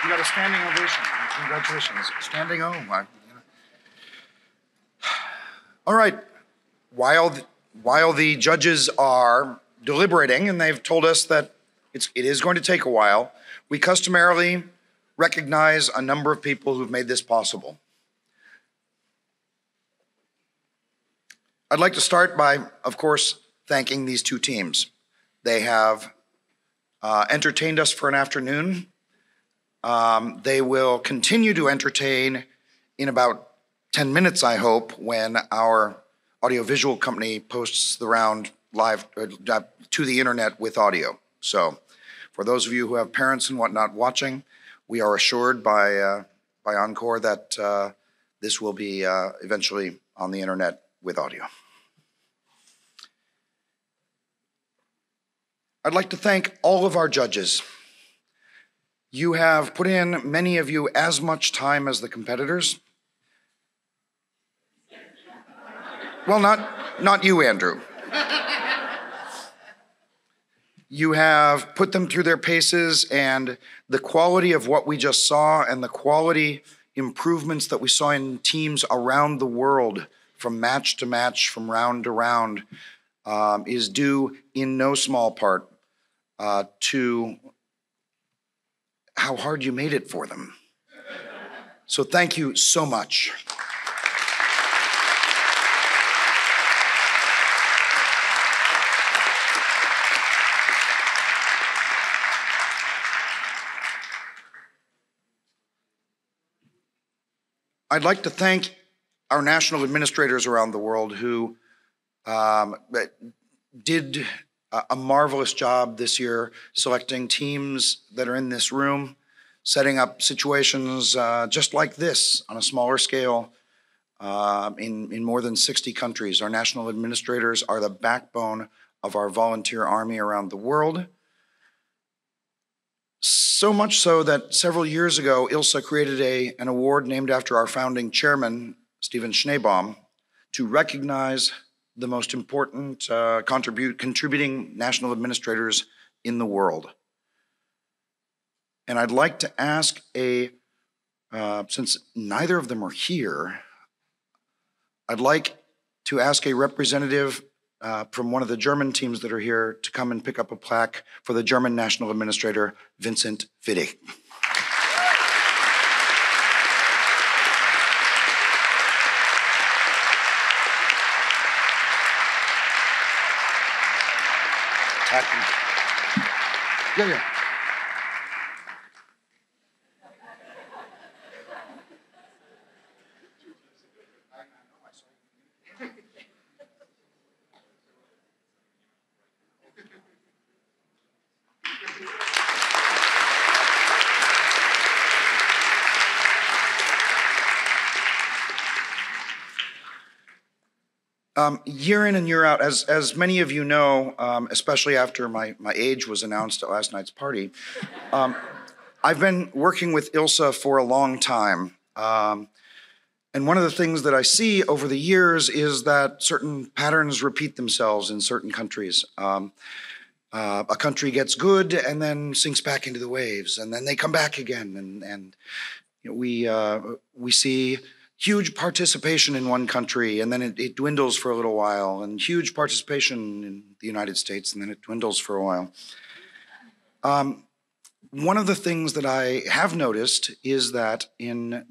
A: You got a standing ovation. Congratulations. Standing O. All right. While the judges are deliberating, and they've told us that it is going to take a while, we customarily recognize a number of people who've made this possible. I'd like to start by, of course, thanking these two teams. They have entertained us for an afternoon. They will continue to entertain in about 10 minutes, I hope, when our audiovisual company posts the round live to the internet with audio. So for those of you who have parents and whatnot watching, we are assured by Encore that this will be eventually on the internet with audio. I'd like to thank all of our judges. You have put in, many of you, as much time as the competitors. Well, not you, Andrew. You have put them through their paces, and the quality of what we just saw and the quality improvements that we saw in teams around the world from match to match, from round to round, is due in no small part to how hard you made it for them. So thank you so much. I'd like to thank our national administrators around the world who did a marvelous job this year selecting teams that are in this room, setting up situations just like this on a smaller scale in more than 60 countries. Our national administrators are the backbone of our volunteer army around the world. So much so that several years ago, ILSA created an award named after our founding chairman, Stephen Schneebaum, to recognize the most important contributing national administrators in the world. And I'd like to ask since neither of them are here, I'd like to ask a representative from one of the German teams that are here to come and pick up a plaque for the German National Administrator, Vincent Witte. Yeah. Year in and year out, as many of you know, especially after my age was announced at last night's party, I've been working with ILSA for a long time. And one of the things that I see over the years is that certain patterns repeat themselves in certain countries. A country gets good and then sinks back into the waves, and then they come back again. And you know, we see huge participation in one country, and then it dwindles for a little while, and huge participation in the United States, and then it dwindles for a while. One of the things that I have noticed is that in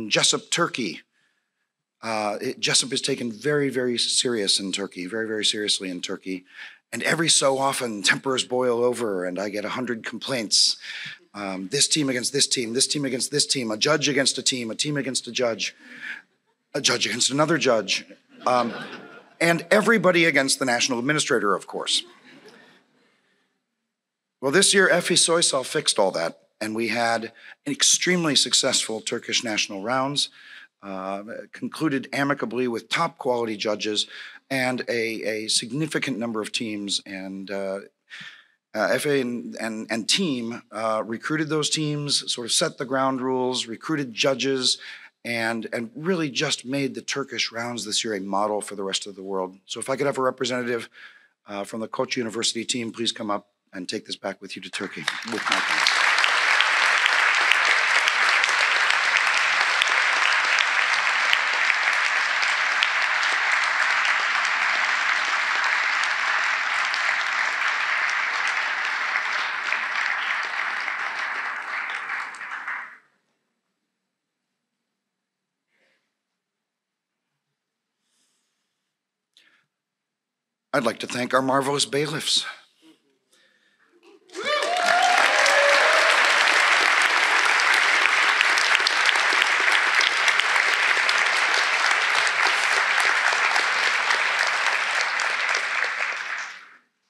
A: Jessup, Turkey, Jessup is taken very, very serious in Turkey, very, very seriously in Turkey. And every so often, tempers boil over, and I get 100 complaints. This team against this team, this team against this team, a judge against a team against a judge against another judge, and everybody against the national administrator, of course. Well, this year, Efe Soysal fixed all that, and we had an extremely successful Turkish national rounds, concluded amicably with top quality judges and a significant number of teams, and Efe and team recruited those teams, sort of set the ground rules, recruited judges, and really just made the Turkish rounds this year a model for the rest of the world. So if I could have a representative from the Koç University team, please come up and take this back with you to Turkey with my thanks. I'd like to thank our marvelous bailiffs.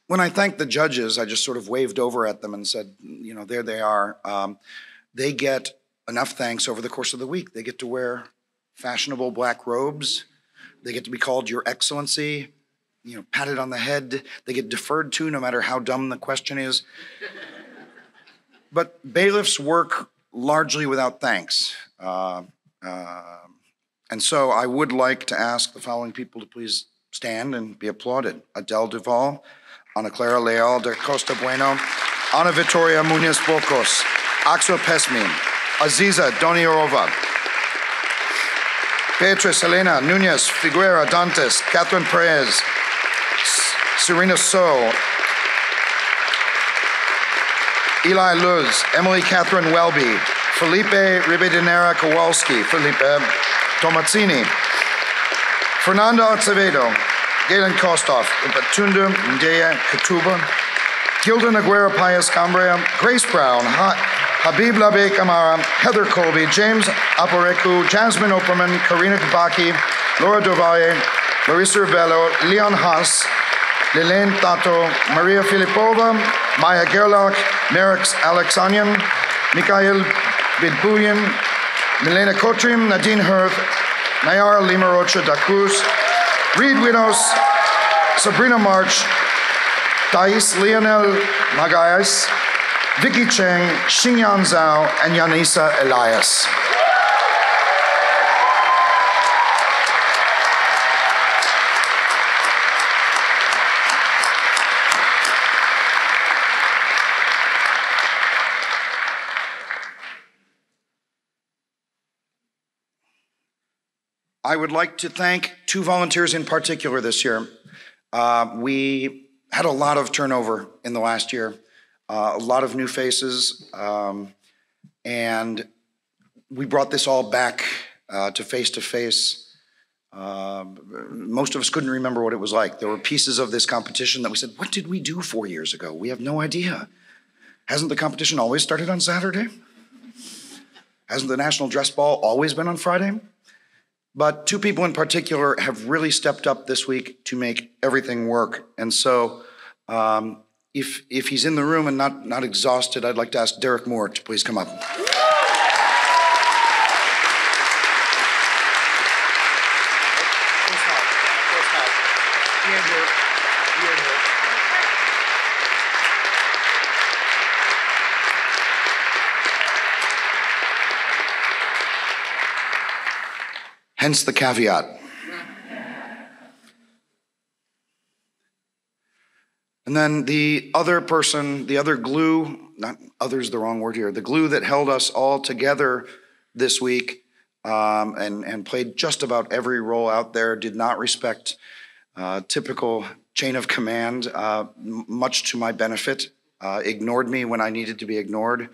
A: When I thanked the judges, I just sort of waved over at them and said, you know, there they are. They get enough thanks over the course of the week. They get to wear fashionable black robes. They get to be called Your Excellency, you know, patted on the head. They get deferred to no matter how dumb the question is. But bailiffs work largely without thanks. And so I would like to ask the following people to please stand and be applauded. Adele Duval, Ana Clara Leal de Costa Bueno, Ana Victoria Muñoz Bocos, Axel Pesmin, Aziza Doniorova, Beatriz Elena Nunez Figuera Dantes, Catherine Perez, Serena So, Eli Luz, Emily Catherine Welby, Felipe Ribadenera Kowalski, Felipe Tomazzini, Fernando Acevedo, Galen Kostov, Batunda Ndea Katuba, Gilda Naguera Pius Cambria, Grace Brown, Habib Labe Kamara, Heather Colby, James Aparecu, Jasmine Opperman, Karina Kabaki, Laura Dovalle, Larissa Ribello, Leon Haas, Lilane Tato, Maria Filipova, Maya Gerlach, Merix Alexanian, Mikhail Bidbuyan, Milena Kotrim, Nadine Hirth, Nayara Lima Rocha da Cruz, Reed Widows, Sabrina March, Thais Leonel Magayas, Vicky Cheng, Xingyan Zhao, and Yanisa Elias. I would like to thank two volunteers in particular this year. We had a lot of turnover in the last year, a lot of new faces, and we brought this all back to face-to-face. Most of us couldn't remember what it was like. There were pieces of this competition that we said, what did we do 4 years ago? We have no idea. Hasn't the competition always started on Saturday? Hasn't the National Dress Ball always been on Friday? But two people in particular have really stepped up this week to make everything work. And so if he's in the room and not exhausted, I'd like to ask Derek Moore to please come up. Hence the caveat. And then the other person, the other glue, not other's the wrong word here, the glue that held us all together this week and played just about every role out there, did not respect typical chain of command, much to my benefit, ignored me when I needed to be ignored,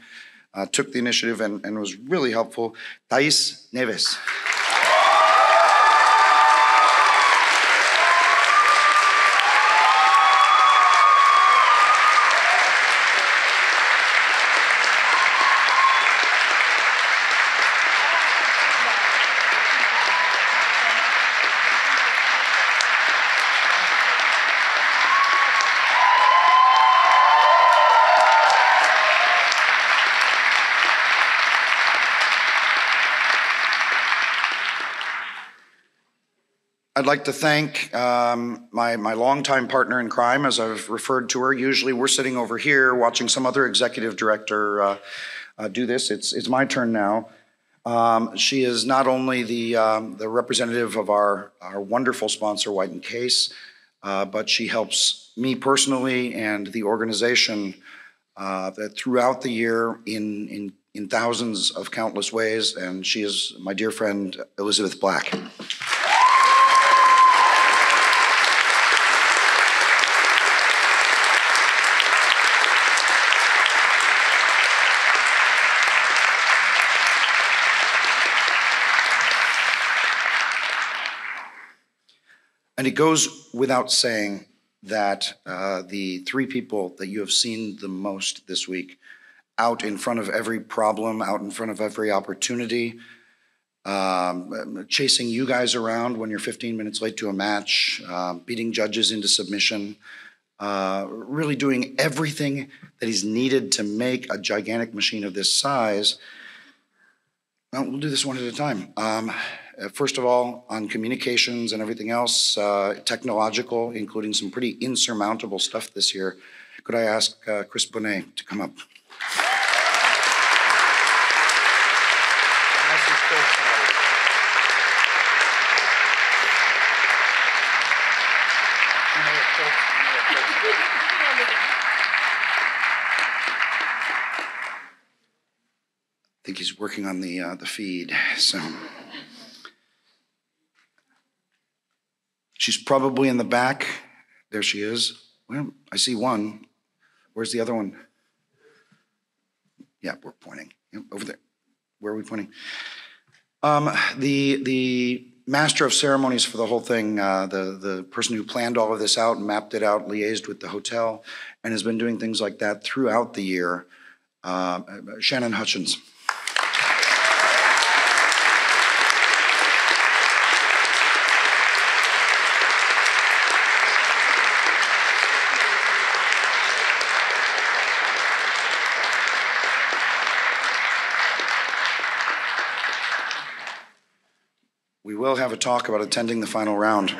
A: took the initiative and was really helpful. Thais Neves. I'd like to thank my longtime partner in crime, as I've referred to her. Usually we're sitting over here watching some other executive director do this. It's my turn now. She is not only the representative of our wonderful sponsor, White & Case, but she helps me personally and the organization that throughout the year in thousands of countless ways, and she is my dear friend, Elizabeth Black. And it goes without saying that the three people that you have seen the most this week, out in front of every problem, out in front of every opportunity, chasing you guys around when you're 15 minutes late to a match, beating judges into submission, really doing everything that is needed to make a gigantic machine of this size. Well, we'll do this one at a time. First of all, on communications and everything else, technological, including some pretty insurmountable stuff this year, could I ask Chris Bonnet to come up? I think he's working on the feed, so. She's probably in the back. There she is. Well, I see one. Where's the other one? Yeah, we're pointing. Yep, over there. Where are we pointing? The master of ceremonies for the whole thing, the person who planned all of this out and mapped it out, liaised with the hotel, and has been doing things like that throughout the year, Shannon Hutchins. We will have a talk about attending the final round.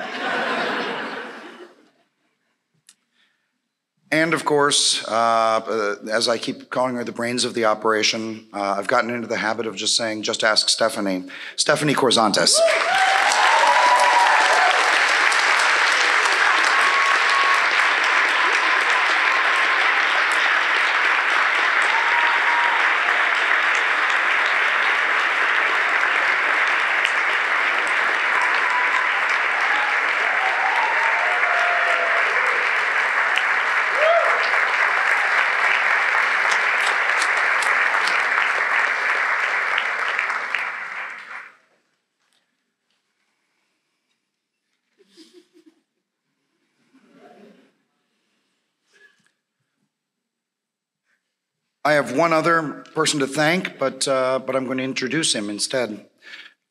A: And of course, as I keep calling her the brains of the operation, I've gotten into the habit of just saying, just ask Stephanie. Stephanie Corzantes. I have one other person to thank, but I'm going to introduce him instead.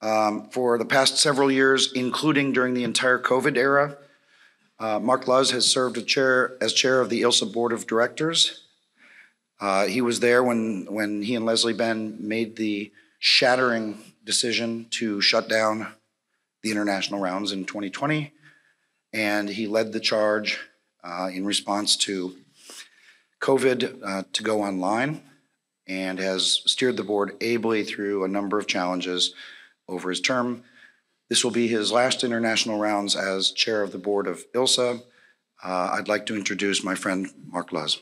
A: For the past several years, including during the entire COVID era, Mark Luz has served as chair of the ILSA Board of Directors. He was there when he and Leslie Ben made the shattering decision to shut down the international rounds in 2020, and he led the charge in response to COVID to go online, and has steered the board ably through a number of challenges over his term. This will be his last international rounds as chair of the board of ILSA. I'd like to introduce my friend Mark Luz.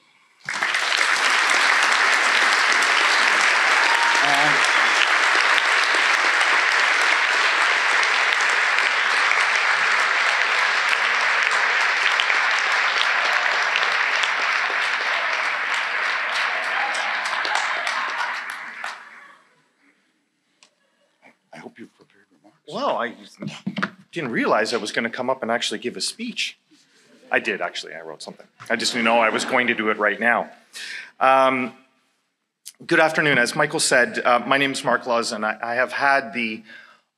A: I hope you've prepared remarks.
K: Well, I didn't realize I was going to come up and actually give a speech. I did, actually. I wrote something. I just didn't know I was going to do it right now. Good afternoon. As Michael said, my name is Mark Luz, and I have had the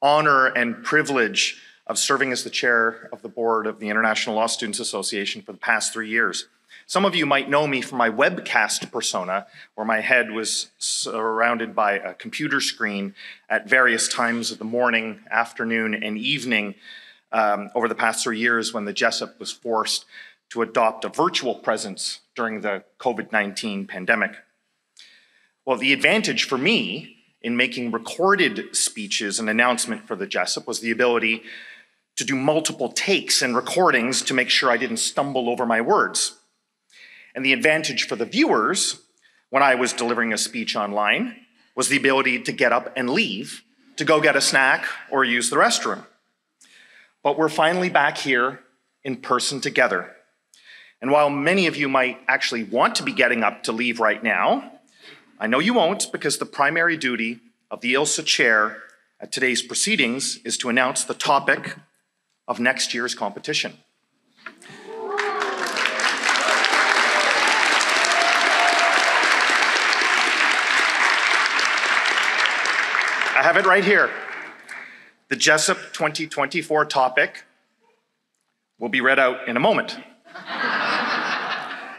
K: honor and privilege of serving as the chair of the board of the International Law Students Association for the past 3 years. Some of you might know me from my webcast persona, where my head was surrounded by a computer screen at various times of the morning, afternoon, and evening over the past 3 years when the Jessup was forced to adopt a virtual presence during the COVID-19 pandemic. Well, the advantage for me in making recorded speeches and announcement for the Jessup was the ability to do multiple takes and recordings to make sure I didn't stumble over my words. And the advantage for the viewers when I was delivering a speech online was the ability to get up and leave to go get a snack or use the restroom. But we're finally back here in person together. And while many of you might actually want to be getting up to leave right now, I know you won't, because the primary duty of the ILSA chair at today's proceedings is to announce the topic of next year's competition. I have it right here. The Jessup 2024 topic will be read out in a moment.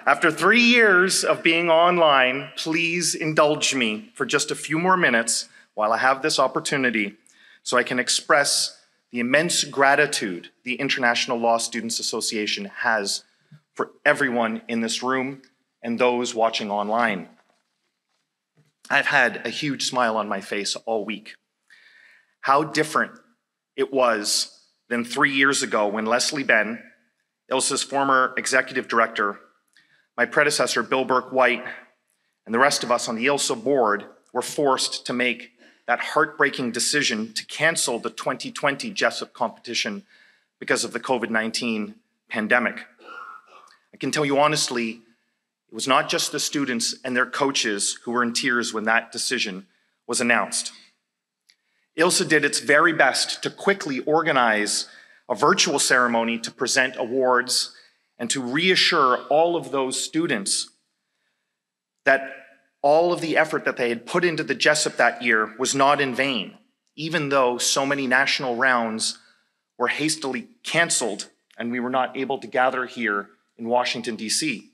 K: After 3 years of being online, please indulge me for just a few more minutes while I have this opportunity so I can express the immense gratitude the International Law Students Association has for everyone in this room and those watching online. I've had a huge smile on my face all week. How different it was than 3 years ago when Leslie Ben, ILSA's former executive director, my predecessor, Bill Burke-White, and the rest of us on the ILSA board were forced to make that heartbreaking decision to cancel the 2020 Jessup competition because of the COVID-19 pandemic. I can tell you honestly, it was not just the students and their coaches who were in tears when that decision was announced. ILSA did its very best to quickly organize a virtual ceremony to present awards and to reassure all of those students that all of the effort that they had put into the Jessup that year was not in vain, even though so many national rounds were hastily canceled and we were not able to gather here in Washington, D.C.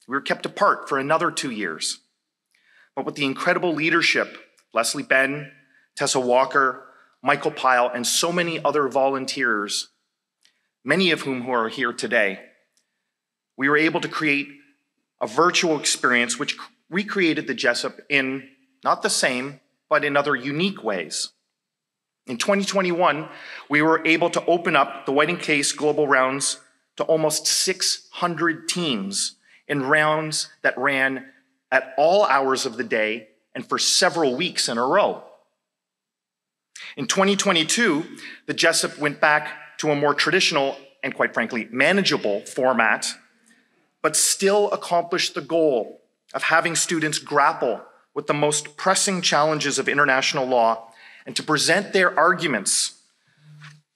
K: We were kept apart for another 2 years. But with the incredible leadership, Leslie Ben, Tessa Walker, Michael Pyle, and so many other volunteers, many of whom who are here today, we were able to create a virtual experience which recreated the Jessup in not the same, but in other unique ways. In 2021, we were able to open up the Whiting Case Global Rounds to almost 600 teams in rounds that ran at all hours of the day and for several weeks in a row. In 2022, the Jessup went back to a more traditional and, quite frankly, manageable format, but still accomplished the goal of having students grapple with the most pressing challenges of international law and to present their arguments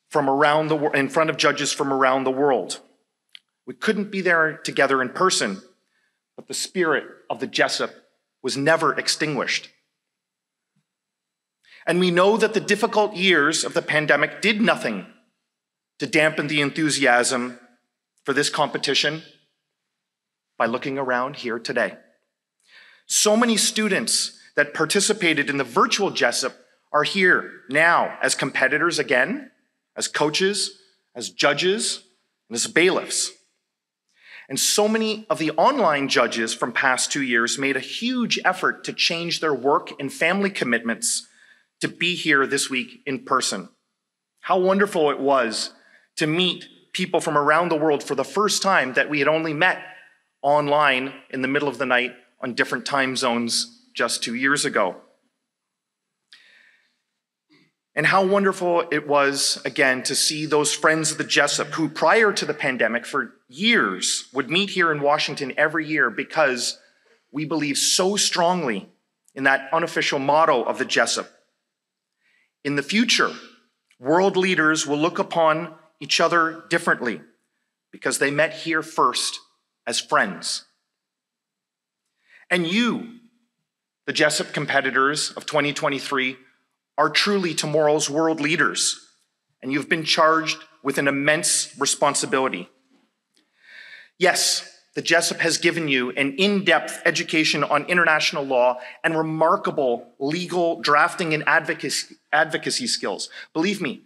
K: from around the in front of judges from around the world. We couldn't be there together in person, but the spirit of the Jessup was never extinguished. And we know that the difficult years of the pandemic did nothing to dampen the enthusiasm for this competition by looking around here today. So many students that participated in the virtual Jessup are here now as competitors again, as coaches, as judges, and as bailiffs. And so many of the online judges from past 2 years made a huge effort to change their work and family commitments to be here this week in person. How wonderful it was to meet people from around the world for the first time that we had only met online in the middle of the night on different time zones just 2 years ago. And how wonderful it was, again, to see those friends of the Jessup who, prior to the pandemic, for years, would meet here in Washington every year because we believe so strongly in that unofficial motto of the Jessup. In the future, world leaders will look upon each other differently because they met here first as friends. And you, the Jessup competitors of 2023, are truly tomorrow's world leaders, and you've been charged with an immense responsibility. Yes, the Jessup has given you an in-depth education on international law and remarkable legal drafting and advocacy skills. Believe me,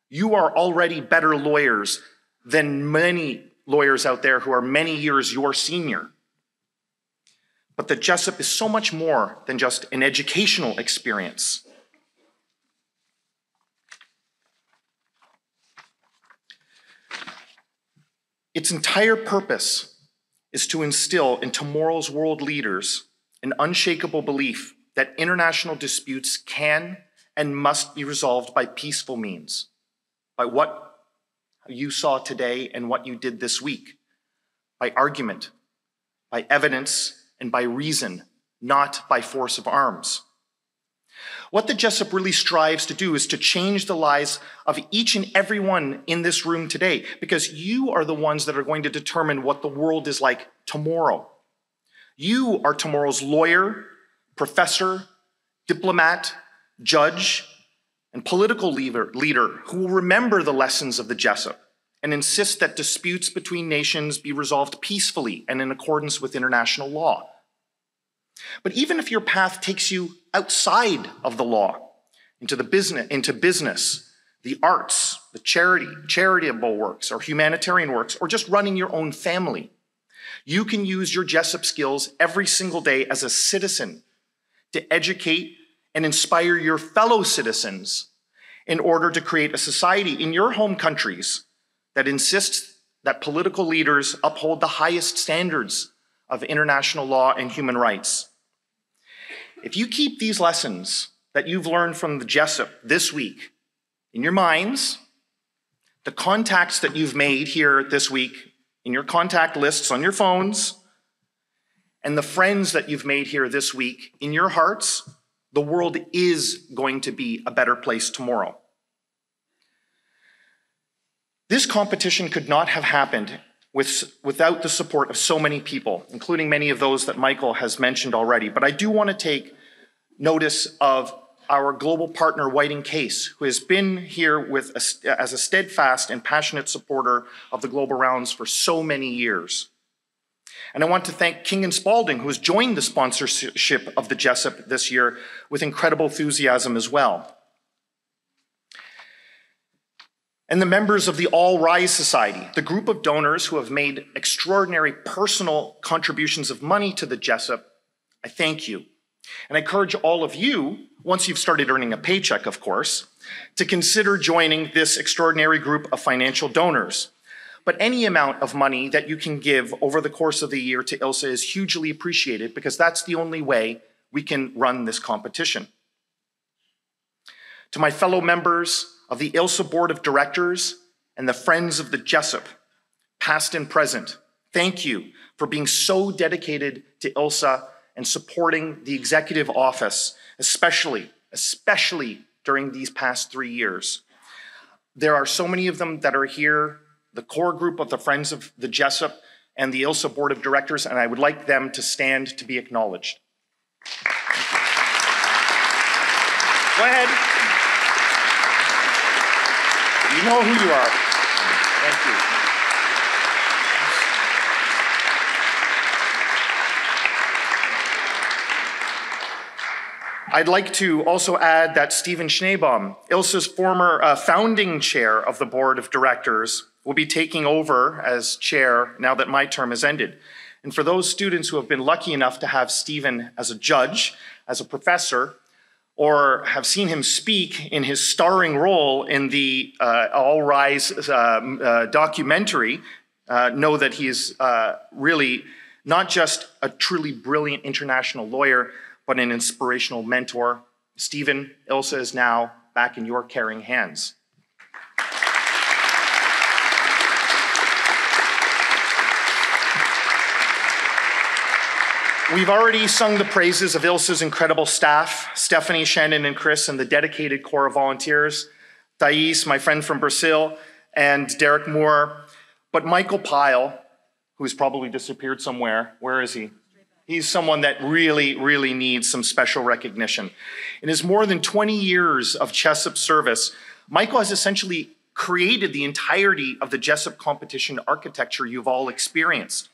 K: you are already better lawyers than many lawyers out there who are many years your senior. But the Jessup is so much more than just an educational experience. Its entire purpose is to instill in tomorrow's world leaders an unshakable belief that international disputes can and must be resolved by peaceful means, by what you saw today and what you did this week, by argument, by evidence, and by reason, not by force of arms. What the Jessup really strives to do is to change the lives of each and every one in this room today, because you are the ones that are going to determine what the world is like tomorrow. You are tomorrow's lawyer, professor, diplomat, judge, and political leader who will remember the lessons of the Jessup and insist that disputes between nations be resolved peacefully and in accordance with international law. But even if your path takes you outside of the law, into business, the arts, the charitable works, or humanitarian works, or just running your own family, you can use your Jessup skills every single day as a citizen to educate and inspire your fellow citizens in order to create a society in your home countries that insists that political leaders uphold the highest standards of international law and human rights. If you keep these lessons that you've learned from the Jessup this week in your minds, the contacts that you've made here this week in your contact lists on your phones, and the friends that you've made here this week in your hearts, the world is going to be a better place tomorrow. This competition could not have happened without the support of so many people, including many of those that Michael has mentioned already. But I do want to take notice of our global partner, Whiting Case, who has been here as a steadfast and passionate supporter of the Global Rounds for so many years. And I want to thank King & Spalding, who has joined the sponsorship of the Jessup this year with incredible enthusiasm as well. And the members of the All Rise Society, the group of donors who have made extraordinary personal contributions of money to the Jessup, I thank you. And I encourage all of you, once you've started earning a paycheck, of course, to consider joining this extraordinary group of financial donors. But any amount of money that you can give over the course of the year to ILSA is hugely appreciated, because that's the only way we can run this competition. To my fellow members of the ILSA Board of Directors and the friends of the Jessup, past and present, thank you for being so dedicated to ILSA and supporting the executive office, especially during these past 3 years. There are so many of them that are here, the core group of the Friends of the Jessup, and the ILSA Board of Directors, and I would like them to stand to be acknowledged. Go ahead. You know who you are. Thank you. I'd like to also add that Stephen Schneebaum, ILSA's former founding chair of the Board of Directors, will be taking over as chair now that my term has ended. And for those students who have been lucky enough to have Stephen as a judge, as a professor, or have seen him speak in his starring role in the All Rise documentary, know that he is really not just a truly brilliant international lawyer, but an inspirational mentor. Stephen, ILSA is now back in your caring hands. We've already sung the praises of ILSA's incredible staff, Stephanie, Shannon, and Chris, and the dedicated core of volunteers, Thais, my friend from Brazil, and Derek Moore. But Michael Pyle, who's probably disappeared somewhere, where is he? He's someone that really, really needs some special recognition. In his more than 20 years of Jessup service, Michael has essentially created the entirety of the Jessup competition architecture you've all experienced.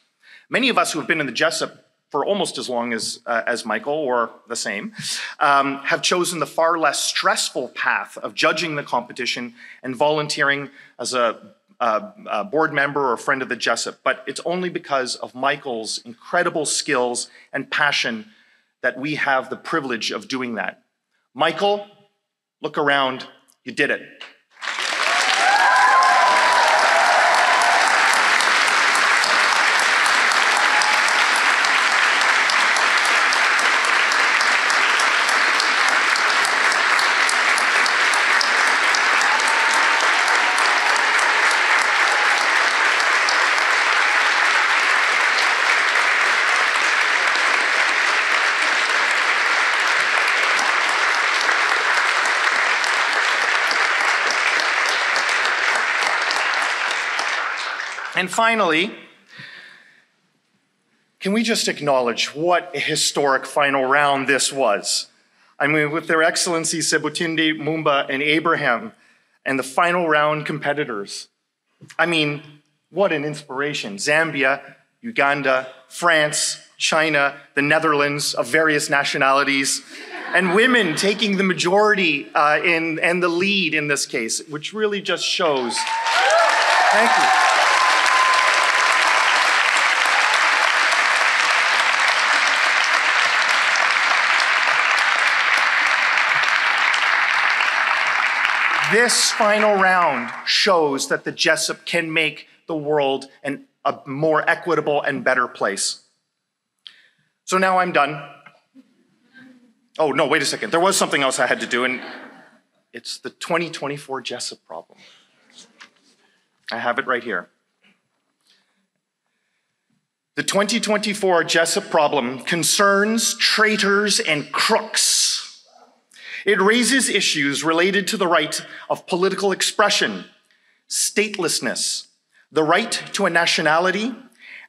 K: Many of us who have been in the Jessup for almost as long as Michael, or the same, have chosen the far less stressful path of judging the competition and volunteering as a board member or a friend of the Jessup, but it's only because of Michael's incredible skills and passion that we have the privilege of doing that. Michael, look around, you did it. And finally, can we just acknowledge what a historic final round this was? I mean, with their excellencies Sebutinde, Mumba, and Abraham, and the final round competitors. I mean, what an inspiration. Zambia, Uganda, France, China, the Netherlands of various nationalities, and women taking the majority and the lead in this case, which really just shows. Thank you. This final round shows that the Jessup can make the world a more equitable and better place. So now I'm done. Oh, no, wait a second. There was something else I had to do, and it's the 2024 Jessup problem. I have it right here. The 2024 Jessup problem concerns traitors and crooks. It raises issues related to the right of political expression, statelessness, the right to a nationality,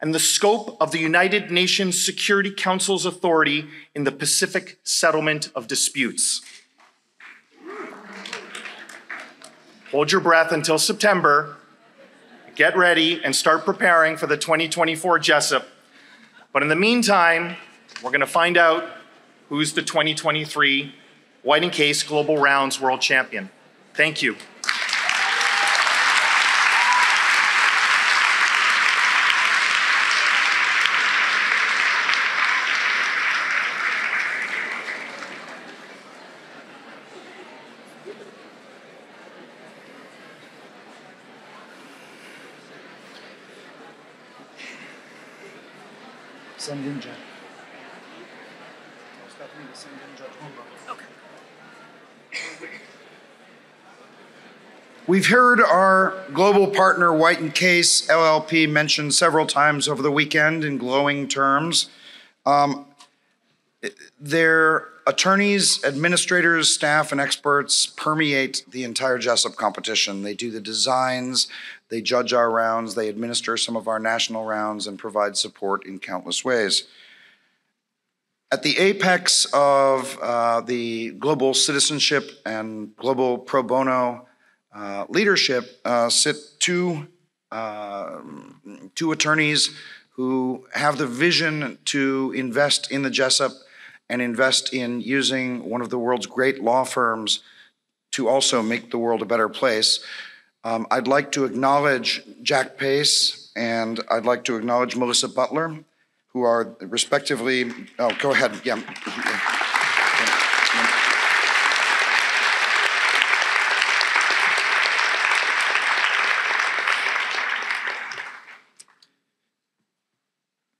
K: and the scope of the United Nations Security Council's authority in the Pacific settlement of disputes. Hold your breath until September. Get ready and start preparing for the 2024 Jessup. But in the meantime, we're going to find out who's the 2023 White and Case Global Rounds World Champion. Thank you.
A: Send in Judge. Send in Judge Mumba.
B: Okay.
A: We've heard our global partner, White and Case LLP, mentioned several times over the weekend in glowing terms. Their attorneys, administrators, staff, and experts permeate the entire Jessup competition. They do the designs, They judge our rounds, they administer some of our national rounds, and provide support in countless ways. At the apex of the global citizenship and global pro bono leadership sit two attorneys who have the vision to invest in the Jessup and invest in using one of the world's great law firms to also make the world a better place. I'd like to acknowledge Jack Pace and I'd like to acknowledge Melissa Butler, who are respectively, oh, go ahead, yeah.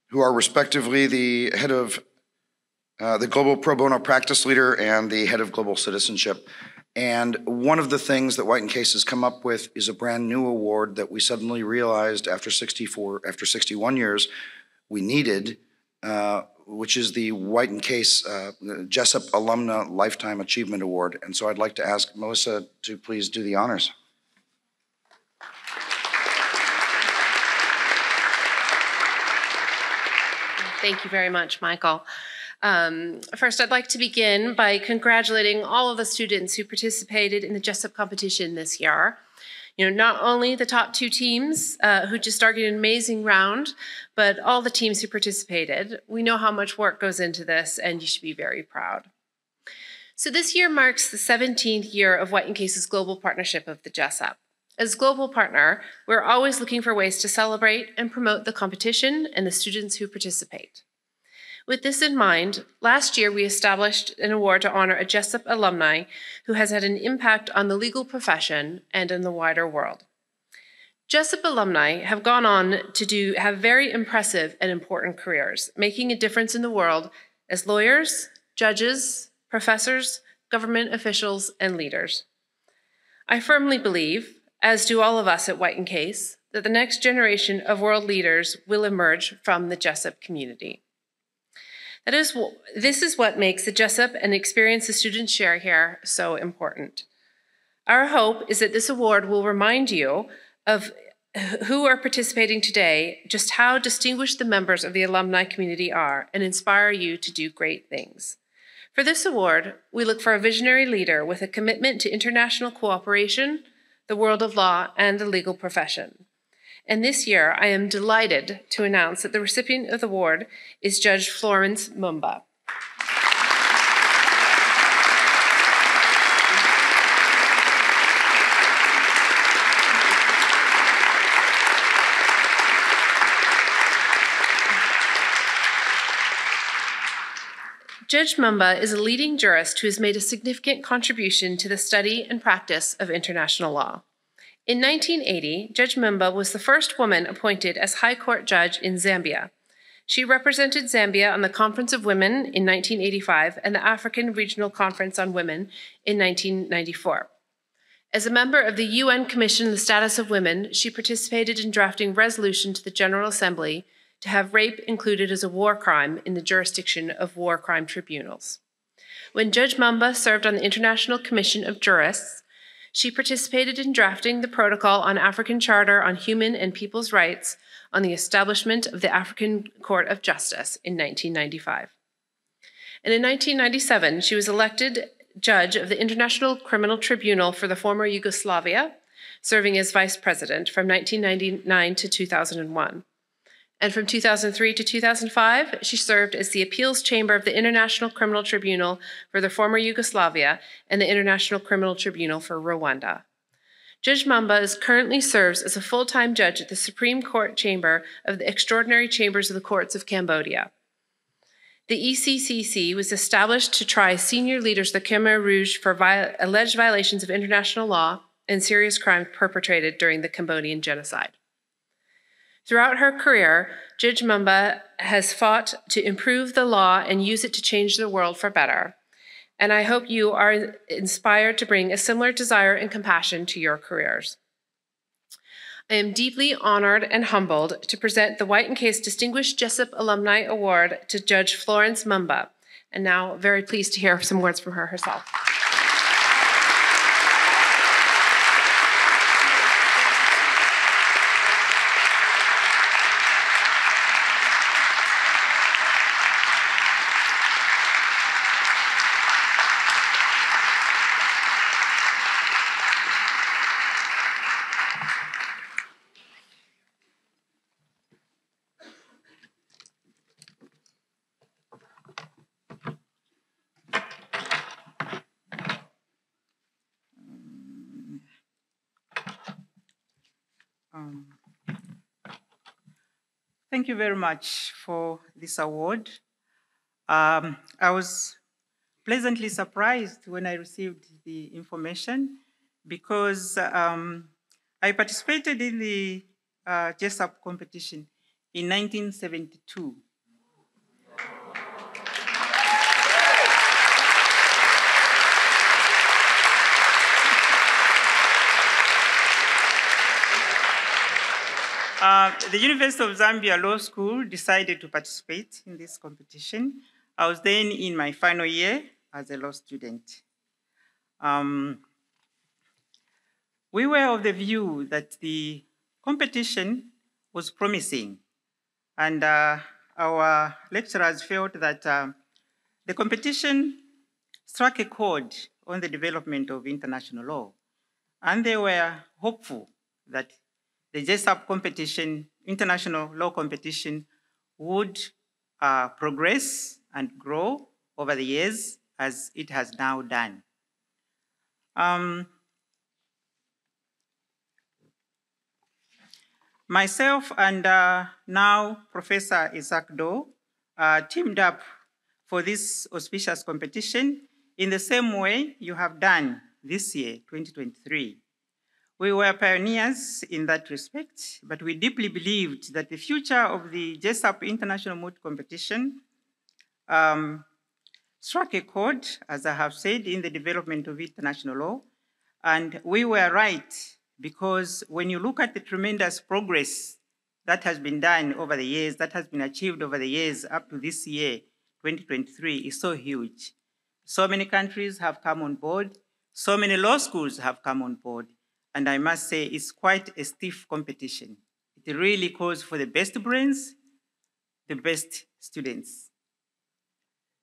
A: Who are respectively the head of the Global Pro Bono Practice Leader and the head of Global Citizenship. And one of the things that White & Case has come up with is a brand new award that we suddenly realized after 61 years we needed, which is the White & Case Jessup Alumna Lifetime Achievement Award. And so I'd like to ask Melissa to please do the honors.
L: Thank you very much, Michael. First, I'd like to begin by congratulating all of the students who participated in the Jessup competition this year. You know, not only the top two teams who just argued an amazing round, but all the teams who participated. We know how much work goes into this, and you should be very proud. So this year marks the 17th year of White & Case's global partnership of the Jessup. As global partner, we're always looking for ways to celebrate and promote the competition and the students who participate. With this in mind, last year we established an award to honor a Jessup alumni who has had an impact on the legal profession and in the wider world. Jessup alumni have gone on to have very impressive and important careers, making a difference in the world as lawyers, judges, professors, government officials, and leaders. I firmly believe, as do all of us at White & Case, that the next generation of world leaders will emerge from the Jessup community. This is what makes the Jessup and experience the students share here so important. Our hope is that this award will remind you of who are participating today, just how distinguished the members of the alumni community are, and inspire you to do great things. For this award, we look for a visionary leader with a commitment to international cooperation, the world of law, and the legal profession. And this year, I am delighted to announce that the recipient of the award is Judge Florence Mumba. Judge Mumba is a leading jurist who has made a significant contribution to the study and practice of international law. In 1980, Judge Mumba was the first woman appointed as High Court Judge in Zambia. She represented Zambia on the Conference of Women in 1985 and the African Regional Conference on Women in 1994. As a member of the UN Commission on the Status of Women, she participated in drafting resolution to the General Assembly to have rape included as a war crime in the jurisdiction of war crime tribunals. When Judge Mumba served on the International Commission of Jurists, she participated in drafting the Protocol on African Charter on Human and People's Rights on the establishment of the African Court of Justice in 1995. And in 1997, she was elected judge of the International Criminal Tribunal for the former Yugoslavia, serving as vice president from 1999 to 2001. And from 2003 to 2005, she served as the Appeals Chamber of the International Criminal Tribunal for the former Yugoslavia and the International Criminal Tribunal for Rwanda. Judge Mumba currently serves as a full-time judge at the Supreme Court Chamber of the Extraordinary Chambers of the Courts of Cambodia. The ECCC was established to try senior leaders of the Khmer Rouge for alleged violations of international law and serious crimes perpetrated during the Cambodian genocide. Throughout her career, Judge Mumba has fought to improve the law and use it to change the world for better. And I hope you are inspired to bring a similar desire and compassion to your careers. I am deeply honored and humbled to present the White & Case Distinguished Jessup Alumni Award to Judge Florence Mumba. And now, very pleased to hear some words from her herself.
G: Thank you very much for this award. I was pleasantly surprised when I received the information because I participated in the Jessup competition in 1972. The University of Zambia Law School decided to participate in this competition. I was then in my final year as a law student. We were of the view that the competition was promising, and our lecturers felt that the competition struck a chord on the development of international law, and they were hopeful that the Jessup competition, international law competition, would progress and grow over the years as it has now done. Myself and now Professor Isaac Doe teamed up for this auspicious competition in the same way you have done this year, 2023. We were pioneers in that respect, but we deeply believed that the future of the Jessup International Moot Competition struck a chord, as I have said, in the development of international law. And we were right, because when you look at the tremendous progress that has been done over the years, that has been achieved over the years up to this year, 2023, is so huge. So many countries have come on board, so many law schools have come on board. And I must say, it's quite a stiff competition. It really calls for the best brains, the best students.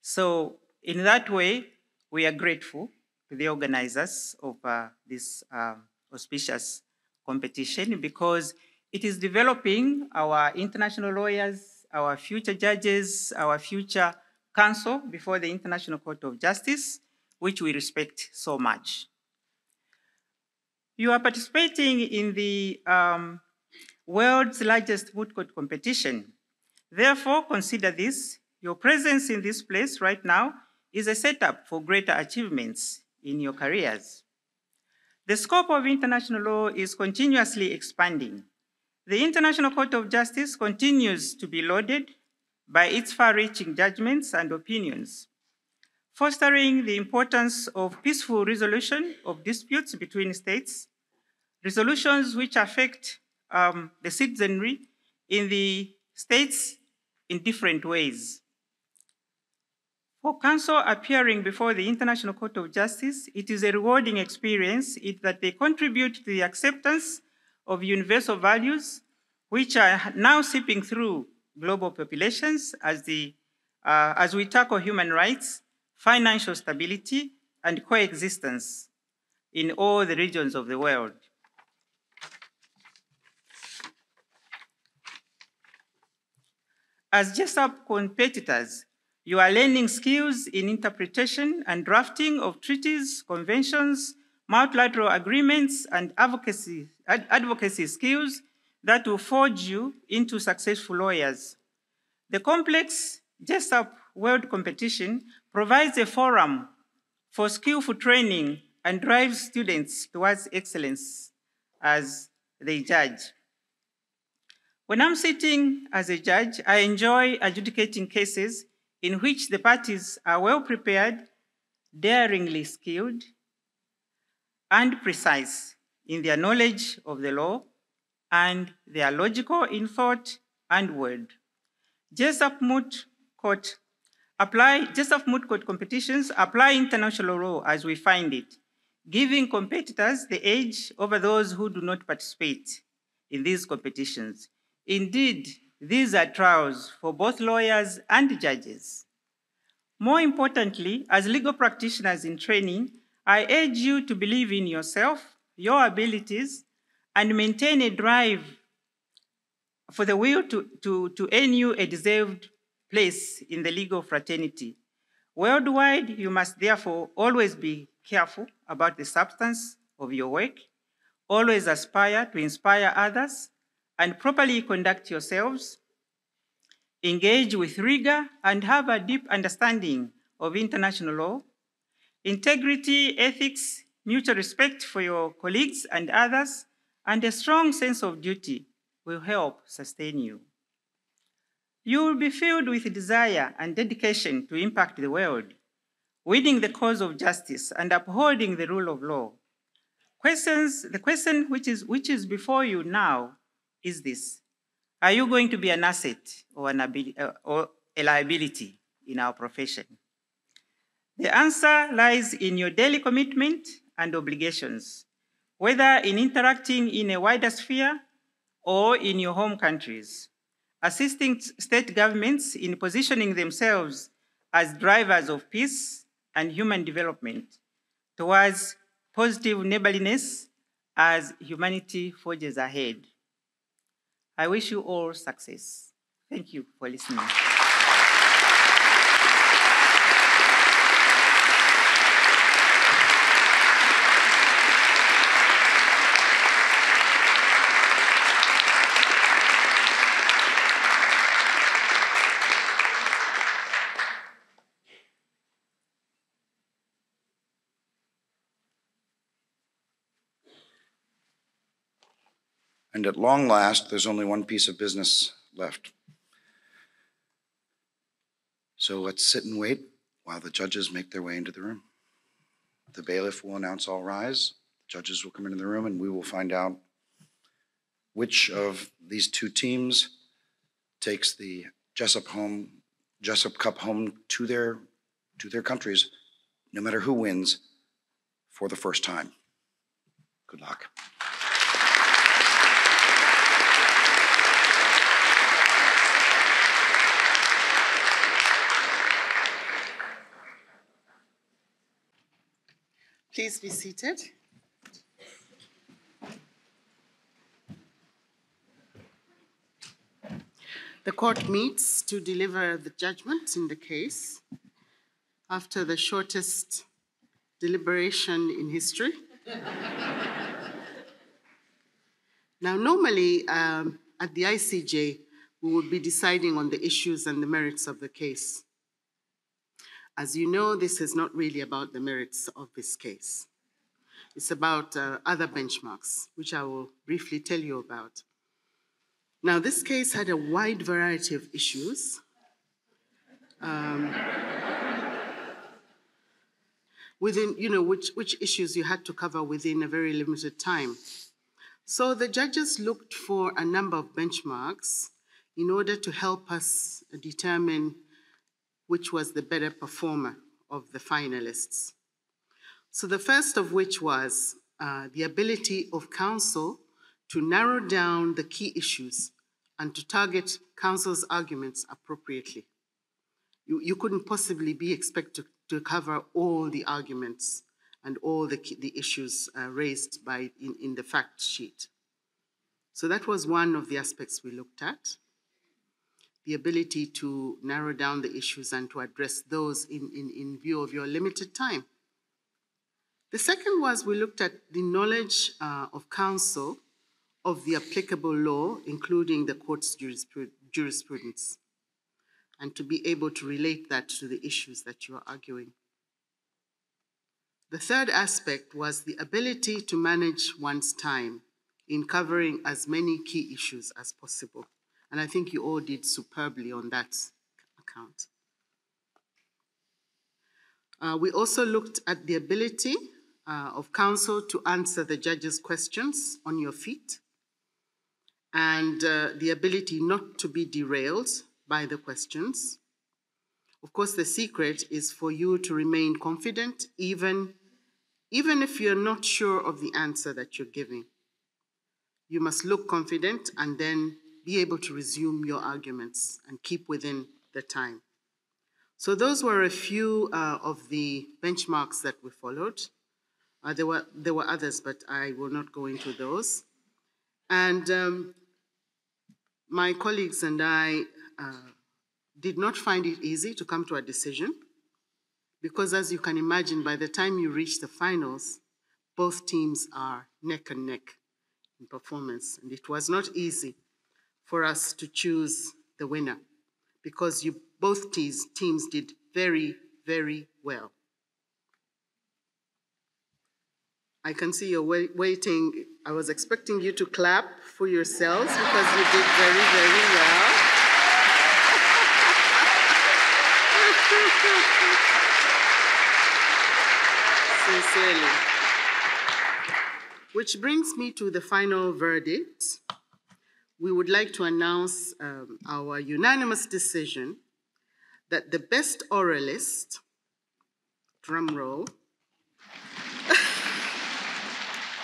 G: So in that way, we are grateful to the organizers of this auspicious competition because it is developing our international lawyers, our future judges, our future counsel before the International Court of Justice, which we respect so much. You are participating in the world's largest moot court competition. Therefore, consider this. Your presence in this place right now is a setup for greater achievements in your careers. The scope of international law is continuously expanding. The International Court of Justice continues to be lauded by its far-reaching judgments and opinions, fostering the importance of peaceful resolution of disputes between states, resolutions which affect the citizenry in the states in different ways. For counsel appearing before the International Court of Justice, it is a rewarding experience in that they contribute to the acceptance of universal values, which are now seeping through global populations as we tackle human rights, financial stability, and coexistence in all the regions of the world. As Jessup competitors, you are learning skills in interpretation and drafting of treaties, conventions, multilateral agreements, and advocacy skills that will forge you into successful lawyers. The complex Jessup World Competition provides a forum for skillful training and drives students towards excellence as they judge. When I'm sitting as a judge, I enjoy adjudicating cases in which the parties are well prepared, daringly skilled, and precise in their knowledge of the law, and they are logical in thought and word. Jessup Moot Court competitions apply international law as we find it, giving competitors the edge over those who do not participate in these competitions. Indeed, these are trials for both lawyers and judges. More importantly, as legal practitioners in training, I urge you to believe in yourself, your abilities, and maintain a drive for the will to earn you a deserved place in the legal fraternity. Worldwide, you must therefore always be careful about the substance of your work, Always aspire to inspire others and properly conduct yourselves. Engage with rigor and have a deep understanding of international law. Integrity, ethics, mutual respect for your colleagues and others, and a strong sense of duty will help sustain you. You will be filled with desire and dedication to impact the world, winning the cause of justice and upholding the rule of law. The question which is before you now is this: are you going to be an asset or a liability in our profession? The answer lies in your daily commitment and obligations, whether in interacting in a wider sphere or in your home countries, assisting state governments in positioning themselves as drivers of peace and human development towards positive neighborliness as humanity forges ahead. I wish you all success. Thank you for listening.
A: And at long last, there's only one piece of business left. So let's sit and wait while the judges make their way into the room. The bailiff will announce all rise. The judges will come into the room, and we will find out which of these two teams takes the Jessup Cup home to their countries, no matter who wins, for the first time. Good luck.
C: Please be seated. The court meets to deliver the judgment in the case after the shortest deliberation in history. Now, normally at the ICJ, we would be deciding on the issues and the merits of the case. As you know, this is not really about the merits of this case. It's about other benchmarks, which I will briefly tell you about. Now, this case had a wide variety of issues. Within, which issues you had to cover within a very limited time. So the judges looked for a number of benchmarks in order to help us determine which was the better performer of the finalists. So the first of which was the ability of counsel to narrow down the key issues and to target counsel's arguments appropriately. You couldn't possibly be expected to cover all the arguments and all the issues raised in the fact sheet. So that was one of the aspects we looked at. The ability to narrow down the issues and to address those in view of your limited time. The second was we looked at the knowledge of counsel of the applicable law, including the court's jurisprudence, and to be able to relate that to the issues that you are arguing. The third aspect was the ability to manage one's time in covering as many key issues as possible. And I think you all did superbly on that account. We also looked at the ability of counsel to answer the judge's questions on your feet, and the ability not to be derailed by the questions. Of course, the secret is for you to remain confident, even if you're not sure of the answer that you're giving. You must look confident and then be able to resume your arguments and keep within the time. So those were a few of the benchmarks that we followed. There were others, but I will not go into those. And my colleagues and I did not find it easy to come to a decision because, as you can imagine, by the time you reach the finals, both teams are neck and neck in performance. And it was not easy for us to choose the winner because both teams did very, very well. I can see you're waiting. I was expecting you to clap for yourselves because you did very, very well. Sincerely. Which brings me to the final verdict. We would like to announce our unanimous decision that the best oralist, drum roll,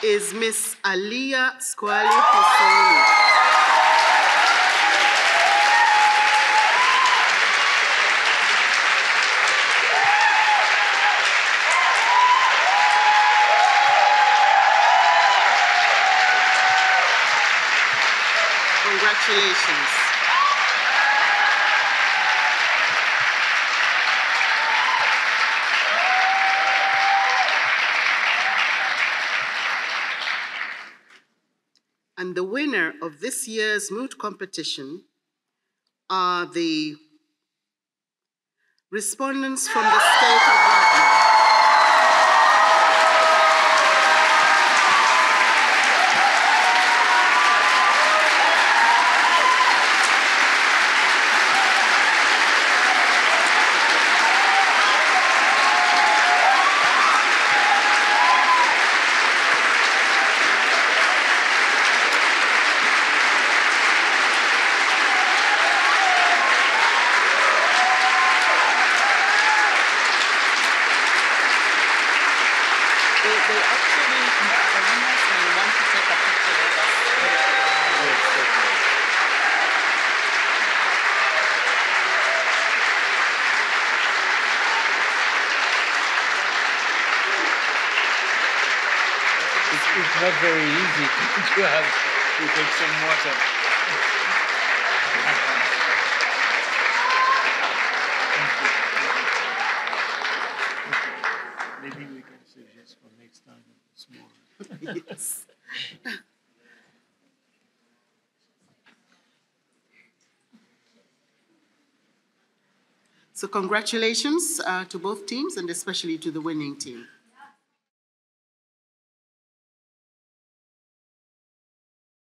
C: is Miss Aliyah Squali Hosseini. Congratulations. And the winner of this year's moot competition are the respondents from the state of Ghana.
F: It's not very easy to take some water. Maybe we can suggest for next time smaller.
C: Yes. So congratulations to both teams and especially to the winning team.